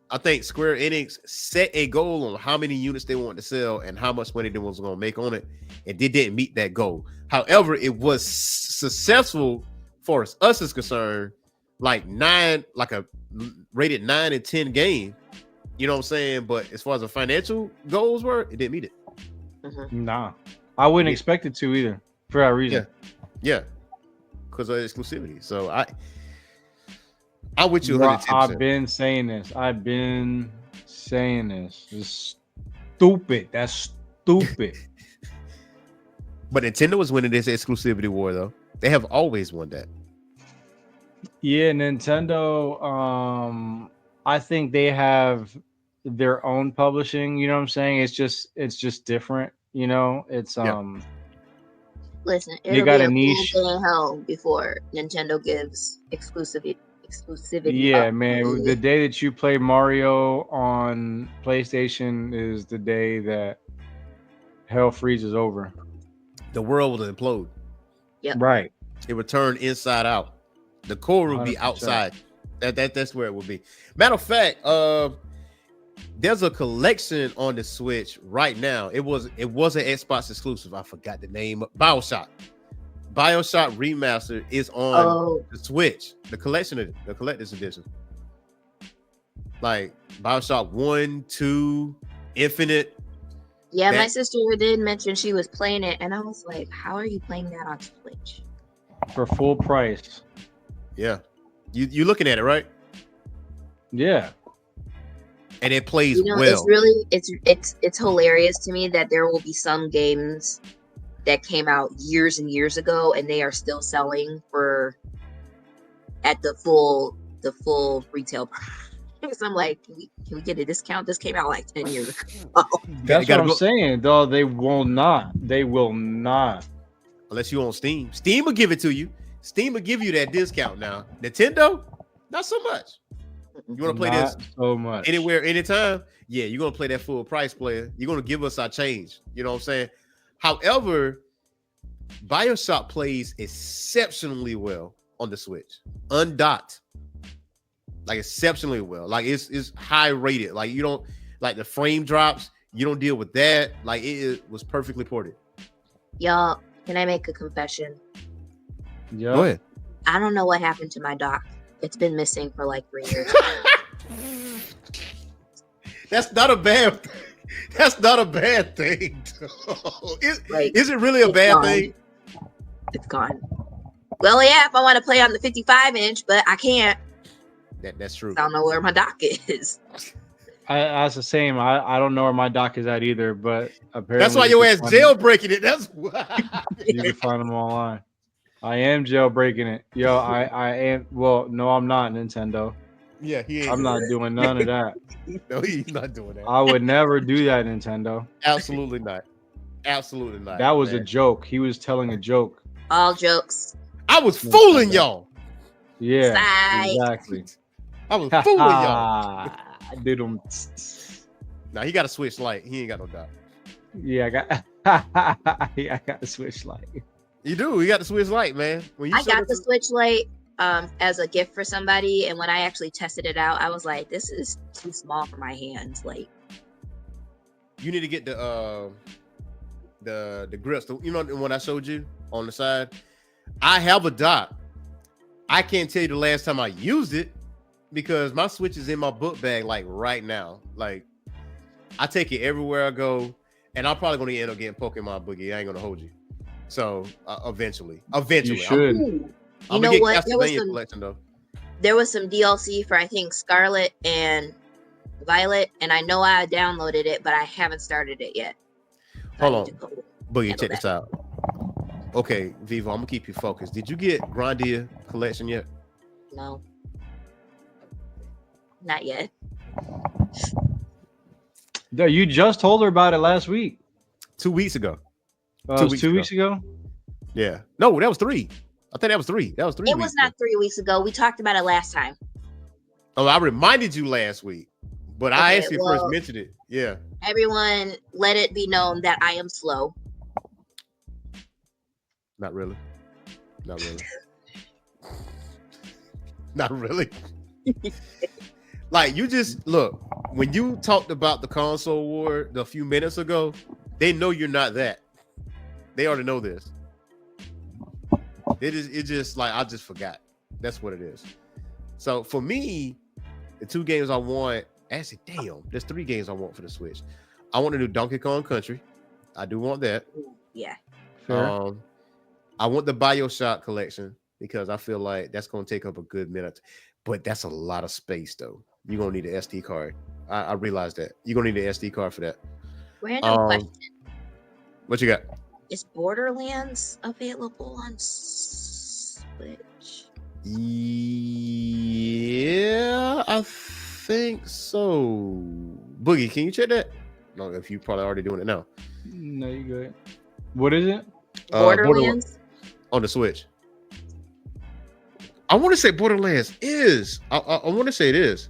[SPEAKER 1] I think Square Enix set a goal on how many units they wanted to sell and how much money they was going to make on it, and they didn't meet that goal. However, it was successful for us is concerned, like a rated 9 and 10 game. You know what I'm saying? But as far as the financial goals were, it didn't meet it.
[SPEAKER 3] Mm-hmm.
[SPEAKER 2] Nah, I wouldn't expect it to either for that reason.
[SPEAKER 1] Yeah, because of exclusivity. So I with you.
[SPEAKER 2] I've been saying this. It's stupid. That's stupid.
[SPEAKER 1] But Nintendo is winning this exclusivity war, though. They have always won that.
[SPEAKER 2] Yeah, Nintendo. I think they have their own publishing. You know what I'm saying? It's just different. You know, it's
[SPEAKER 3] Listen,
[SPEAKER 2] you
[SPEAKER 3] it'll
[SPEAKER 2] got
[SPEAKER 3] be
[SPEAKER 2] a
[SPEAKER 3] a
[SPEAKER 2] niche.
[SPEAKER 3] full day home before Nintendo gives exclusivity.
[SPEAKER 2] Yeah,
[SPEAKER 3] up.
[SPEAKER 2] man. The day that you play Mario on PlayStation is the day that hell freezes over.
[SPEAKER 1] The world will implode.
[SPEAKER 3] Yep.
[SPEAKER 2] Right.
[SPEAKER 1] It would turn inside out. The core will be
[SPEAKER 2] 100%.
[SPEAKER 1] outside. That's where it will be. Matter of fact, there's a collection on the Switch right now. It was an Xbox exclusive. I forgot the name. BioShock Remastered is on the Switch. The collector's edition. Like BioShock 1, 2, Infinite.
[SPEAKER 3] Yeah, my sister did mention she was playing it, and I was like, "How are you playing that on Switch?"
[SPEAKER 2] For full price.
[SPEAKER 1] Yeah, you looking at it, right?
[SPEAKER 2] Yeah.
[SPEAKER 1] And it plays well.
[SPEAKER 3] It's really it's hilarious to me that there will be some games that came out years and years ago and they are still selling at the full retail price. I'm like, can we get a discount? This came out like 10 years ago.
[SPEAKER 2] That's what I'm saying, though. They will not.
[SPEAKER 1] Unless you on Steam. Steam will give it to you. Steam will give you that discount now. Nintendo, not so much. You want to play this
[SPEAKER 2] so much
[SPEAKER 1] anywhere, anytime? Yeah, you're gonna play that full price player. You're gonna give us our change. You know what I'm saying? However, BioShock plays exceptionally well on the Switch, undocked, like exceptionally well. Like it's high rated. Like you don't like the frame drops. You don't deal with that. Like it was perfectly ported.
[SPEAKER 3] Y'all, can I make a confession?
[SPEAKER 2] Yeah.
[SPEAKER 1] Go ahead.
[SPEAKER 3] I don't know what happened to my dock. It's been missing for like 3 years.
[SPEAKER 1] That's not a bad thing. That's not a bad thing. Is it really a bad thing?
[SPEAKER 3] It's gone. Well, yeah, if I want to play on the 55-inch, but I can't.
[SPEAKER 1] That's true.
[SPEAKER 3] I don't know where my dock is.
[SPEAKER 2] That's the same. I don't know where my dock is at either, but apparently
[SPEAKER 1] that's why your ass jailbreaking it. That's why
[SPEAKER 2] you can find them online. I am jailbreaking it. Yo, I am. Well, no, I'm not, Nintendo.
[SPEAKER 1] Yeah,
[SPEAKER 2] I'm not doing none of that.
[SPEAKER 1] No, he's not doing that.
[SPEAKER 2] I would never do that, Nintendo.
[SPEAKER 1] Absolutely not. Absolutely not.
[SPEAKER 2] That was a joke. He was telling a joke.
[SPEAKER 3] All jokes.
[SPEAKER 1] I was fooling y'all.
[SPEAKER 2] Yeah,
[SPEAKER 3] Psych.
[SPEAKER 2] exactly.
[SPEAKER 1] I was fooling y'all.
[SPEAKER 2] Did him.
[SPEAKER 1] Now he got a Switch Lite. He ain't got no doubt.
[SPEAKER 2] Yeah, I got a Switch Lite.
[SPEAKER 1] You do. You got the Switch Lite, man. When you
[SPEAKER 3] I got the Switch Lite as a gift for somebody, and when I actually tested it out, I was like, "This is too small for my hands." Like,
[SPEAKER 1] you need to get the grips. You know the one I showed you on the side. I have a dock. I can't tell you the last time I used it, because my Switch is in my book bag like right now. Like I take it everywhere I go, and I'm probably gonna end up getting Pokemon Boogie. I ain't gonna hold you. So eventually,
[SPEAKER 2] You should.
[SPEAKER 3] Ooh.
[SPEAKER 1] I'm
[SPEAKER 3] You know
[SPEAKER 1] gonna get
[SPEAKER 3] what?
[SPEAKER 1] Castlevania collection though.
[SPEAKER 3] There was some DLC for I think Scarlet and Violet, and I know I downloaded it, but I haven't started it yet. So I
[SPEAKER 1] Hold
[SPEAKER 3] need
[SPEAKER 1] on.
[SPEAKER 3] to go
[SPEAKER 1] Boogie,
[SPEAKER 3] handle
[SPEAKER 1] check this out. Okay, Vivo, I'm gonna keep you focused. Did you get Grandia collection yet?
[SPEAKER 3] No, not yet.
[SPEAKER 2] Yeah, you just told her about it last week.
[SPEAKER 1] 2 weeks ago.
[SPEAKER 2] It was 2 weeks ago.
[SPEAKER 1] Yeah. No, that was 3. I think that was 3. That was 3
[SPEAKER 3] It
[SPEAKER 1] weeks
[SPEAKER 3] was not
[SPEAKER 1] ago.
[SPEAKER 3] 3 weeks ago. We talked about it last time.
[SPEAKER 1] Oh, I reminded you last week, but I
[SPEAKER 3] Okay,
[SPEAKER 1] actually first mentioned it. Yeah.
[SPEAKER 3] Everyone, let it be known that I am slow.
[SPEAKER 1] Not really. Not really. Not really. Like you just look, when you talked about the console war a few minutes ago, they know you're not that. They already know this. It's just like I just forgot. That's what it is. So for me, the 2 games I want, actually, damn, there's 3 games I want for the Switch. I want to do Donkey Kong Country. I do want that.
[SPEAKER 3] Yeah.
[SPEAKER 2] Fair.
[SPEAKER 1] I want the BioShock collection because I feel like that's going to take up a good minute. But that's a lot of space, though. You're going to need an SD card. I realize that. You're going to need an SD card for that.
[SPEAKER 3] Random question.
[SPEAKER 1] What you got?
[SPEAKER 3] Is Borderlands available on Switch?
[SPEAKER 1] Yeah, I think so. Boogie, can you check that? No, if you probably already doing it now.
[SPEAKER 2] No, you good. What is it?
[SPEAKER 3] Borderlands?
[SPEAKER 1] On the Switch. I want to say Borderlands is. I want to say it is.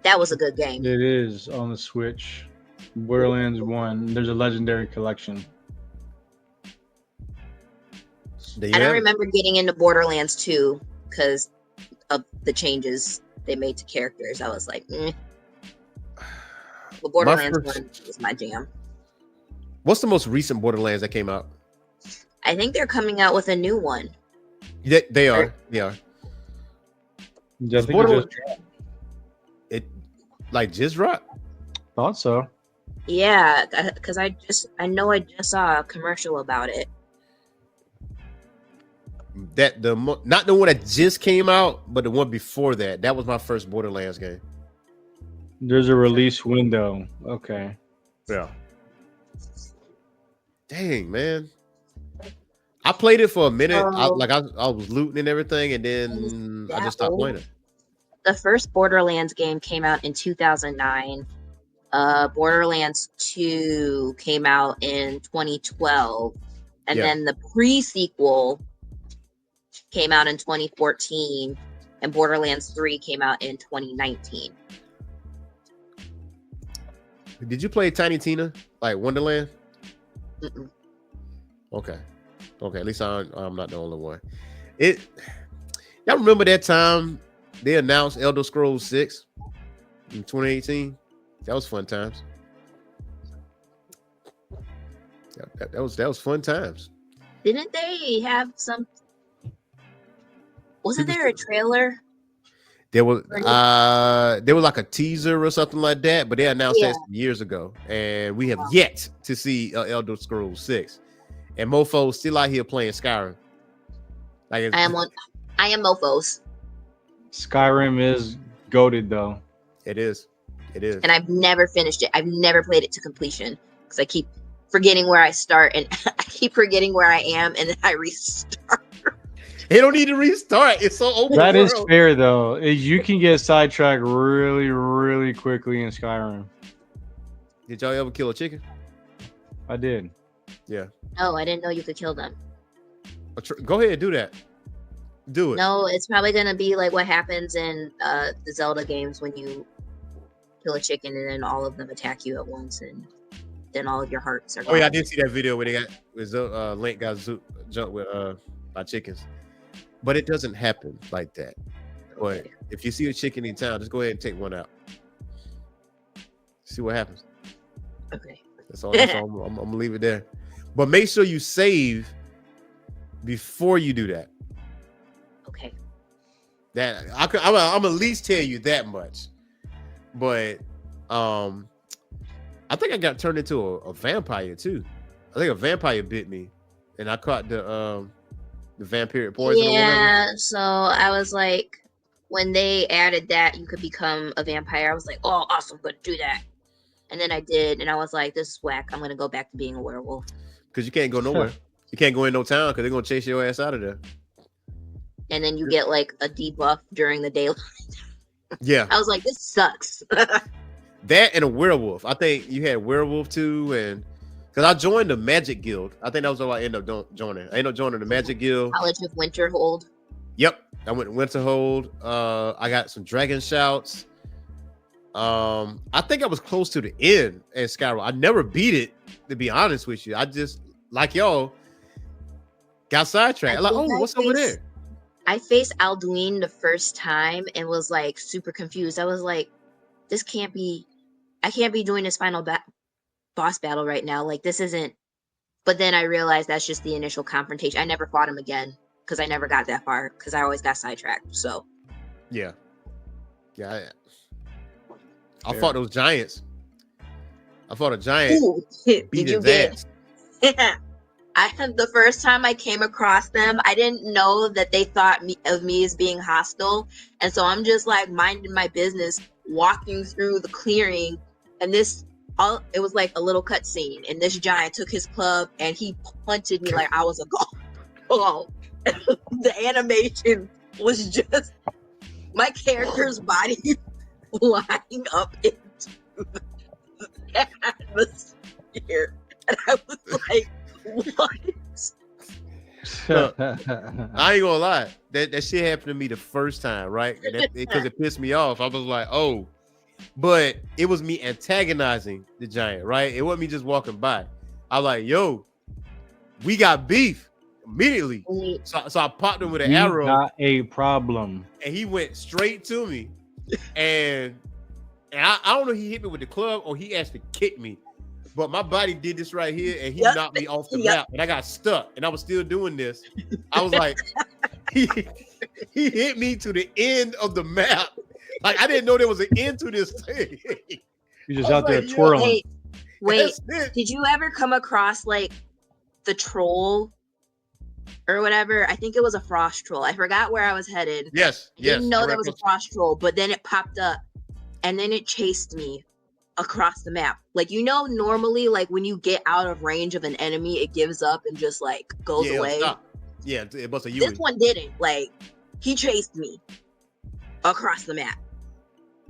[SPEAKER 3] That was a good game.
[SPEAKER 2] It is on the Switch. Borderlands 1. There's a legendary collection.
[SPEAKER 1] There you
[SPEAKER 3] I don't
[SPEAKER 1] have it.
[SPEAKER 3] remember getting into Borderlands 2 because of the changes they made to characters. I was like, But Borderlands 1 was my jam.
[SPEAKER 1] What's the most recent Borderlands that came out?
[SPEAKER 3] I think they're coming out with a new one.
[SPEAKER 1] They are. They are.
[SPEAKER 2] I think
[SPEAKER 1] Borderlands-
[SPEAKER 2] just
[SPEAKER 1] It like just dropped.
[SPEAKER 2] thought so.
[SPEAKER 3] Yeah, because I know I just saw a commercial about it.
[SPEAKER 1] That not the one that just came out, but the one before that. That was my first Borderlands game.
[SPEAKER 2] There's a release window. Okay.
[SPEAKER 1] Yeah. Dang, man. I played it for a minute. I was looting and everything, and then I just stopped playing it.
[SPEAKER 3] The first Borderlands game came out in 2009. Borderlands 2 came out in 2012. And then the pre-sequel came out in 2014. And Borderlands 3 came out in 2019.
[SPEAKER 1] Did you play Tiny Tina, like Wonderland?
[SPEAKER 3] Mm-mm.
[SPEAKER 1] Okay. At least I'm not the only one. Y'all remember that time they announced Elder Scrolls 6 in 2018? That was fun times. That was fun times.
[SPEAKER 3] Didn't they have some? Wasn't there a trailer?
[SPEAKER 1] There was like a teaser or something like that, but they announced that years ago, and we have yet to see Elder Scrolls 6. And Mofo's still out here playing Skyrim. Like
[SPEAKER 3] I am mofos.
[SPEAKER 2] Skyrim is goated though.
[SPEAKER 1] It is.
[SPEAKER 3] And I've never finished it. I've never played it to completion because I keep forgetting where I start and I keep forgetting where I am, and then I restart.
[SPEAKER 1] It don't need to restart. It's so open.
[SPEAKER 2] That is fair though. You can get sidetracked really, really quickly in Skyrim.
[SPEAKER 1] Did y'all ever kill a chicken?
[SPEAKER 2] I did.
[SPEAKER 1] Yeah.
[SPEAKER 3] No, I didn't know you could kill them.
[SPEAKER 1] Go ahead, do that. Do it.
[SPEAKER 3] No, it's probably gonna be like what happens in the Zelda games when you kill a chicken and then all of them attack you at once, and then all of your hearts are gone.
[SPEAKER 1] Oh yeah, I did see that video where Link got jumped with by chickens, but it doesn't happen like that. But if you see a chicken in town, just go ahead and take one out. See what happens.
[SPEAKER 3] Okay.
[SPEAKER 1] That's all. I'm gonna leave it there. But make sure you save before you do that.
[SPEAKER 3] Okay.
[SPEAKER 1] That I'm at least tell you that much. But I think I got turned into a vampire too. I think a vampire bit me, and I caught the vampiric poison.
[SPEAKER 3] Yeah, so I was like, when they added that you could become a vampire, I was like, oh, awesome, good, do that. And then I did, and I was like, this is whack. I'm gonna go back to being a werewolf.
[SPEAKER 1] Because you can't go nowhere. You can't go in no town because they're gonna chase your ass out of there.
[SPEAKER 3] And then you get like a debuff during the daylight.
[SPEAKER 1] Yeah,
[SPEAKER 3] I was like, this sucks.
[SPEAKER 1] that and a werewolf. I think you had werewolf too, and because I joined the Magic Guild. I think that was all I ended up joining. I ended up joining the Magic Guild.
[SPEAKER 3] College of Winterhold.
[SPEAKER 1] Yep, I went to Winterhold. I got some dragon shouts. I think I was close to the end in Skyrim. I never beat it, to be honest with you. I just, like y'all, got sidetracked. Like, oh, what's over there?
[SPEAKER 3] I faced Alduin the first time and was like super confused. I was like, this can't be, I can't be doing this final boss battle right now. Like, this isn't. But then I realized that's just the initial confrontation. I never fought him again because I never got that far because I always got sidetracked. So,
[SPEAKER 1] yeah. I fought those giants. I fought a giant.
[SPEAKER 3] Ooh,
[SPEAKER 1] beat
[SPEAKER 3] did you
[SPEAKER 1] his
[SPEAKER 3] get?
[SPEAKER 1] ass.
[SPEAKER 3] The first time I came across them, I didn't know that they thought of me as being hostile, and so I'm just like minding my business, walking through the clearing, and it was like a little cutscene, and this giant took his club and he punted me like I was a golf ball. The animation was just my character's body flying up into the atmosphere, and I was like, what?
[SPEAKER 1] I ain't gonna lie. That shit happened to me the first time, right? Because it pissed me off. I was like, oh. But it was me antagonizing the giant, right? It wasn't me just walking by. I was like, yo, we got beef immediately. So I popped him with an arrow.
[SPEAKER 2] Got a problem.
[SPEAKER 1] And he went straight to me. And I don't know if he hit me with the club or he actually kicked me. But my body did this right here, and he knocked me off the map, and I got stuck, and I was still doing this. I was like, he hit me to the end of the map. Like, I didn't know there was an end to this thing.
[SPEAKER 2] You're just out there twirling.
[SPEAKER 3] Wait, did you ever come across like the troll or whatever? I think it was a frost troll. I forgot where I was headed.
[SPEAKER 1] Yes.
[SPEAKER 3] Didn't know there was a frost troll, but then it popped up, and then it chased me across the map. Like, normally, like when you get out of range of an enemy, it gives up and just like goes away.
[SPEAKER 1] Yeah, it must have you.
[SPEAKER 3] This one didn't. Like, he chased me across the map.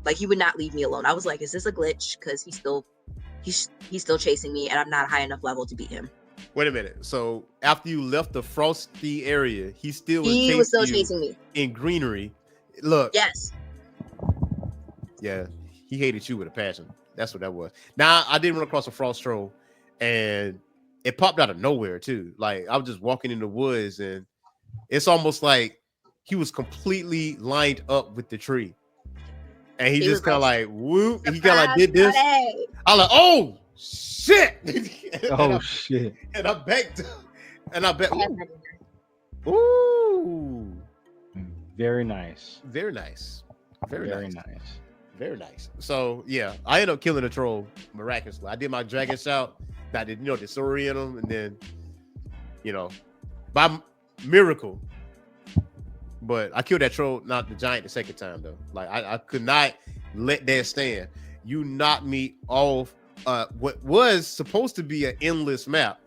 [SPEAKER 3] Like, he would not leave me alone. I was like, is this a glitch? Because he's still chasing me, and I'm not high enough level to beat him.
[SPEAKER 1] Wait a minute. So after you left the frosty area, he was still chasing me in greenery. Look.
[SPEAKER 3] Yes.
[SPEAKER 1] Yeah, he hated you with a passion. That's what that was. Now, I did run across a frost troll, and it popped out of nowhere too. Like, I was just walking in the woods, and it's almost like he was completely lined up with the tree, and he just kind of like whoop. He kind of like did this. I was like, oh shit!
[SPEAKER 2] Shit!
[SPEAKER 1] And I backed, and I bet. Ooh,
[SPEAKER 2] very nice.
[SPEAKER 1] Very nice. Very nice. Very nice. So yeah, I ended up killing a troll miraculously. I did my dragon shout. I did, the story in him, and then, by miracle. But I killed that troll, not the giant, the second time though. Like I could not let that stand. You knocked me off what was supposed to be an endless map,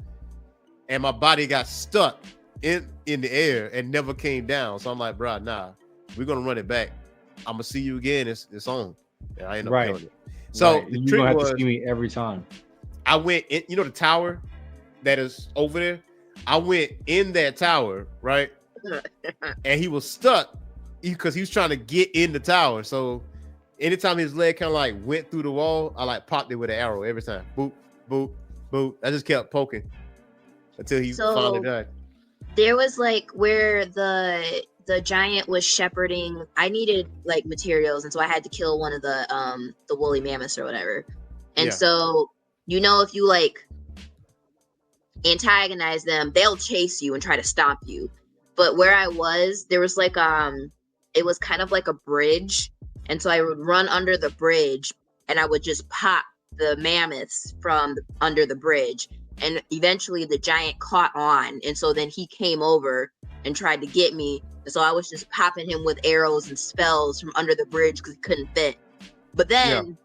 [SPEAKER 1] and my body got stuck in the air and never came down. So I'm like, bro, nah, we're gonna run it back. I'm gonna see you again. It's on. And I end up killing it. So the
[SPEAKER 2] you're gonna have to see me every time.
[SPEAKER 1] I went in, the tower that is over there. I went in that tower, right? And he was stuck because he was trying to get in the tower. So anytime his leg kind of like went through the wall, I like popped it with an arrow every time. Boop, boop, boop. I just kept poking until he finally died.
[SPEAKER 3] There was like where the giant was shepherding. I needed like materials, and so I had to kill one of the woolly mammoths or whatever. And so if you like antagonize them, they'll chase you and try to stop you. But where I was, there was like it was kind of like a bridge, and so I would run under the bridge, and I would just pop the mammoths from under the bridge, and eventually the giant caught on, and so then he came over and tried to get me, and so I was just popping him with arrows and spells from under the bridge because he couldn't fit. But then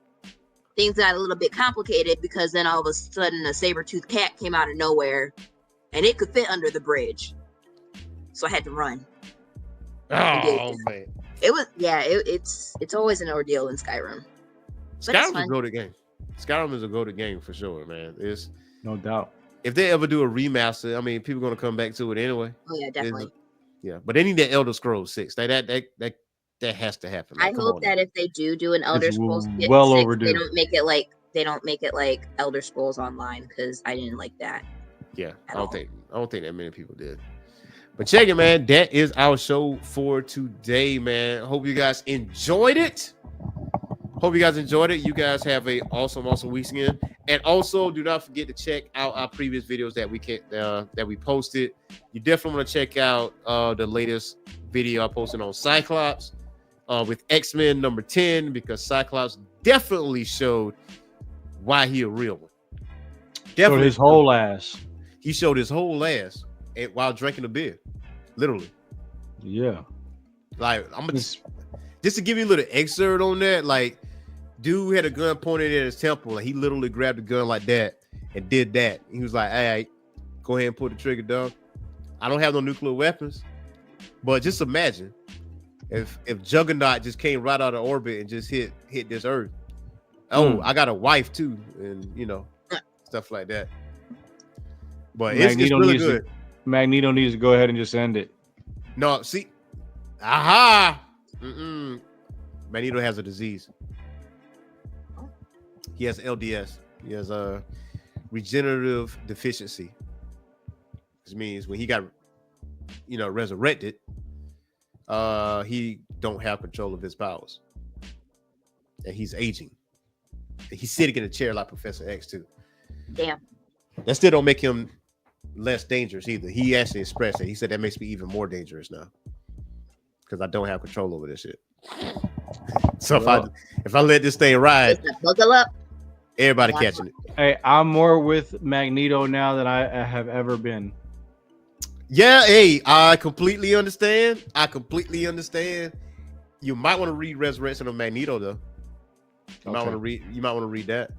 [SPEAKER 3] things got a little bit complicated because then all of a sudden a saber-toothed cat came out of nowhere, and it could fit under the bridge, so I had to run.
[SPEAKER 1] Oh man,
[SPEAKER 3] It was it's always an ordeal in Skyrim. But it's
[SPEAKER 1] Skyrim's a
[SPEAKER 3] fun.
[SPEAKER 1] go-to game. Skyrim is a go-to game for sure, man. It's
[SPEAKER 2] No doubt.
[SPEAKER 1] if they ever do a remaster, I mean, people are gonna come back to it anyway.
[SPEAKER 3] Oh yeah, definitely.
[SPEAKER 1] Yeah, but they need that Elder Scrolls 6. That has to happen.
[SPEAKER 3] I
[SPEAKER 1] Like, come
[SPEAKER 3] hope
[SPEAKER 1] on
[SPEAKER 3] that
[SPEAKER 1] now.
[SPEAKER 3] if they do an Elder
[SPEAKER 2] It's
[SPEAKER 3] Scrolls
[SPEAKER 2] well
[SPEAKER 3] 6,
[SPEAKER 2] overdue.
[SPEAKER 3] they don't make it like Elder Scrolls Online, because I didn't like that.
[SPEAKER 1] Yeah, I
[SPEAKER 3] at all.
[SPEAKER 1] don't think that many people did. But check it, man. That is our show for today, man. Hope you guys enjoyed it. You guys have a awesome weekend. And also, do not forget to check out our previous videos that we posted. You definitely want to check out the latest video I posted on Cyclops with X-Men number 10, because Cyclops definitely showed why he a real one.
[SPEAKER 2] Showed his whole ass.
[SPEAKER 1] He showed his whole ass while drinking a beer, literally.
[SPEAKER 2] Yeah.
[SPEAKER 1] Like, I'm gonna just to give you a little excerpt on that. Like, dude had a gun pointed at his temple, and he literally grabbed the gun like that and did that. He was like, "Hey, go ahead and pull the trigger, dog. I don't have no nuclear weapons, but just imagine if Juggernaut just came right out of orbit and just hit this Earth. Oh, I got a wife too, and stuff like that. But it's really good.
[SPEAKER 2] Magneto needs to go ahead and just end it.
[SPEAKER 1] No, see, aha. Magneto has a disease. He has LDS. He has a regenerative deficiency. This means when he got, resurrected, he don't have control of his powers, and he's aging. He's sitting in a chair like Professor X too.
[SPEAKER 3] Damn.
[SPEAKER 1] That still don't make him less dangerous either. He actually expressed it. He said that makes me even more dangerous now because I don't have control over this shit. So if I let this thing ride,
[SPEAKER 3] buckle up.
[SPEAKER 1] Everybody catching it.
[SPEAKER 2] Hey, I'm more with Magneto now than I have ever been.
[SPEAKER 1] Yeah, hey, I completely understand. You might want to read Resurrection of Magneto though. You might want to read that.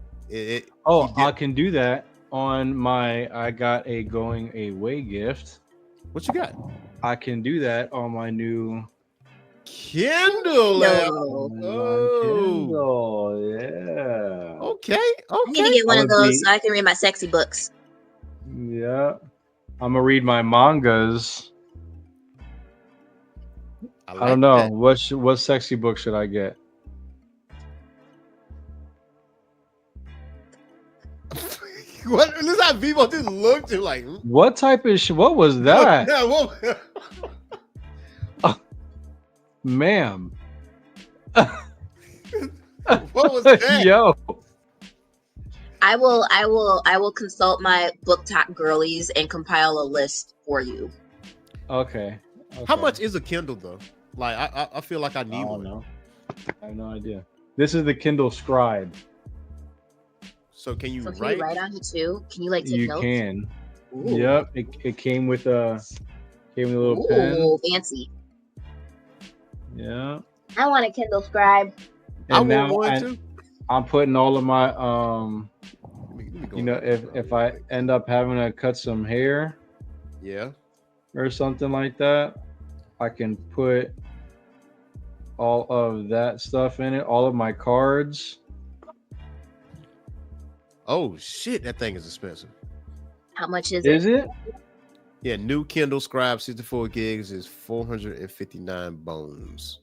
[SPEAKER 2] I can do that on I got a going away gift.
[SPEAKER 1] What you got?
[SPEAKER 2] I can do that on my new
[SPEAKER 1] Kindle.
[SPEAKER 3] No.
[SPEAKER 2] Kindle, yeah.
[SPEAKER 1] Okay.
[SPEAKER 3] I need to get one of those so I can read my sexy books.
[SPEAKER 2] Yeah. I'm gonna read my mangas. I don't know. What sexy book should I get?
[SPEAKER 1] What? This is how people just looked at like.
[SPEAKER 2] What type of what was that? Ma'am.
[SPEAKER 1] What was that?
[SPEAKER 2] Yo.
[SPEAKER 3] I will consult my book talk girlies and compile a list for you.
[SPEAKER 2] Okay.
[SPEAKER 1] How much is a Kindle though? Like I feel like I need one.
[SPEAKER 2] Know. I have no idea. This is the Kindle Scribe.
[SPEAKER 1] So can you
[SPEAKER 3] Can
[SPEAKER 1] write?
[SPEAKER 3] you write on it too? Can you like take notes?
[SPEAKER 2] You can.
[SPEAKER 3] Ooh.
[SPEAKER 2] Yep. It came with a little pen.
[SPEAKER 3] Ooh, fancy.
[SPEAKER 2] Yeah.
[SPEAKER 3] I want a Kindle Scribe.
[SPEAKER 1] I
[SPEAKER 2] And
[SPEAKER 1] want
[SPEAKER 2] now
[SPEAKER 1] one too.
[SPEAKER 2] I'm putting all of my
[SPEAKER 1] Let me go
[SPEAKER 2] if I end up having to cut some hair or something like that, I can put all of that stuff in it, all of my cards.
[SPEAKER 1] Oh shit, that thing is expensive.
[SPEAKER 3] How much is
[SPEAKER 2] Is
[SPEAKER 3] it?
[SPEAKER 2] it?
[SPEAKER 1] Yeah, new Kindle Scribe 64 gigs is 459 bones.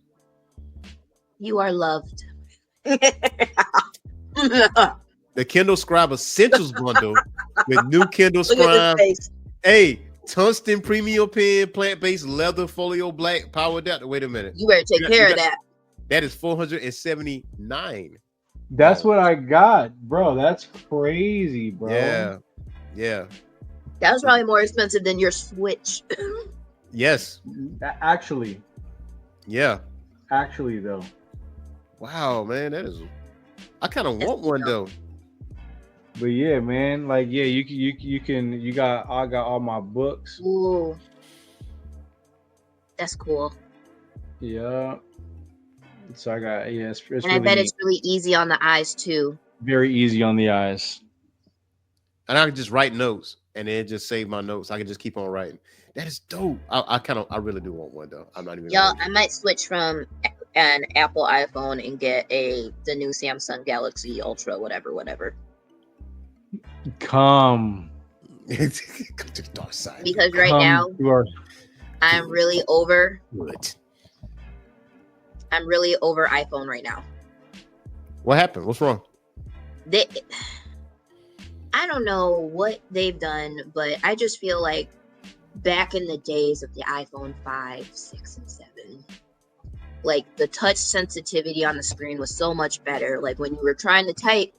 [SPEAKER 3] You are loved.
[SPEAKER 1] The Kindle Scribe Essentials bundle with new Kindle
[SPEAKER 3] Look at
[SPEAKER 1] Scribe.
[SPEAKER 3] his face.
[SPEAKER 1] Hey, tungsten premium pen, plant-based leather folio black power adapter. Wait a minute.
[SPEAKER 3] You better take care of that.
[SPEAKER 1] That is 479.
[SPEAKER 2] That's what I got, bro. That's crazy, bro.
[SPEAKER 1] Yeah.
[SPEAKER 3] That was probably more expensive than your Switch.
[SPEAKER 1] Yes.
[SPEAKER 2] Actually,
[SPEAKER 1] Yeah.
[SPEAKER 2] Actually, though.
[SPEAKER 1] Wow, man, that is. I kind of want one though.
[SPEAKER 2] But yeah, man, like yeah, you got I got all my books.
[SPEAKER 3] Ooh, that's cool.
[SPEAKER 2] Yeah. So I got it's
[SPEAKER 3] And I bet it's really easy on the eyes too.
[SPEAKER 2] very easy on the eyes.
[SPEAKER 1] And I can just write notes and then just save my notes. I can just keep on writing. That is dope. I really do want one though. I'm not even.
[SPEAKER 3] Y'all, I might switch from an Apple iPhone and get the new Samsung Galaxy Ultra, whatever.
[SPEAKER 2] Come.
[SPEAKER 1] Go to the dark side.
[SPEAKER 3] Because right
[SPEAKER 2] Come
[SPEAKER 3] now
[SPEAKER 2] to our-
[SPEAKER 3] I'm really over
[SPEAKER 1] Good.
[SPEAKER 3] iPhone right now.
[SPEAKER 1] What happened? What's wrong?
[SPEAKER 3] I don't know what they've done, but I just feel like back in the days of the iPhone 5, 6, and 7, like the touch sensitivity on the screen was so much better. Like when you were trying to type,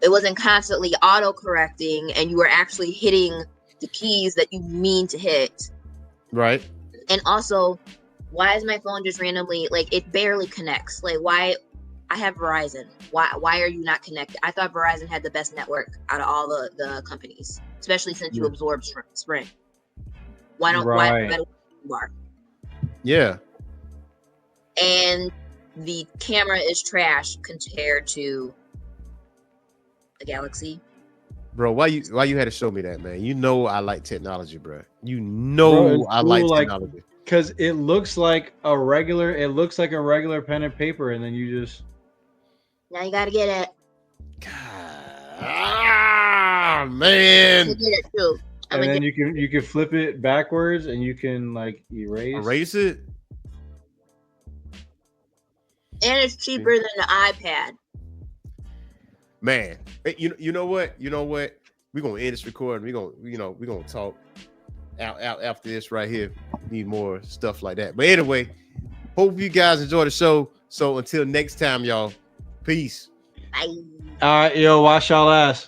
[SPEAKER 3] it wasn't constantly auto-correcting and you were actually hitting the keys that you mean to hit.
[SPEAKER 1] Right.
[SPEAKER 3] And also, why is my phone just randomly, like it barely connects? Like why? I have Verizon. Why are you not connected? I thought Verizon had the best network out of all the companies, especially since you absorbed Sprint. Why don't why bar?
[SPEAKER 1] Yeah.
[SPEAKER 3] And the camera is trash compared to the Galaxy.
[SPEAKER 1] Bro, why you had to show me that, man? You know I like technology, bro. You know
[SPEAKER 2] Bro,
[SPEAKER 1] I like
[SPEAKER 2] cool,
[SPEAKER 1] technology.
[SPEAKER 2] Because it looks like a regular pen and paper, and then you just
[SPEAKER 3] Now you gotta get it.
[SPEAKER 1] Man.
[SPEAKER 3] You get it too.
[SPEAKER 2] and then you can flip it backwards and you can like erase
[SPEAKER 1] it.
[SPEAKER 3] And it's cheaper than the iPad.
[SPEAKER 1] Man, you know what? We're gonna end this recording. We're gonna talk out after this right here. Need more stuff like that. But anyway, hope you guys enjoy the show. So until next time, y'all. Peace.
[SPEAKER 3] Bye.
[SPEAKER 2] all right, yo, wash y'all ass.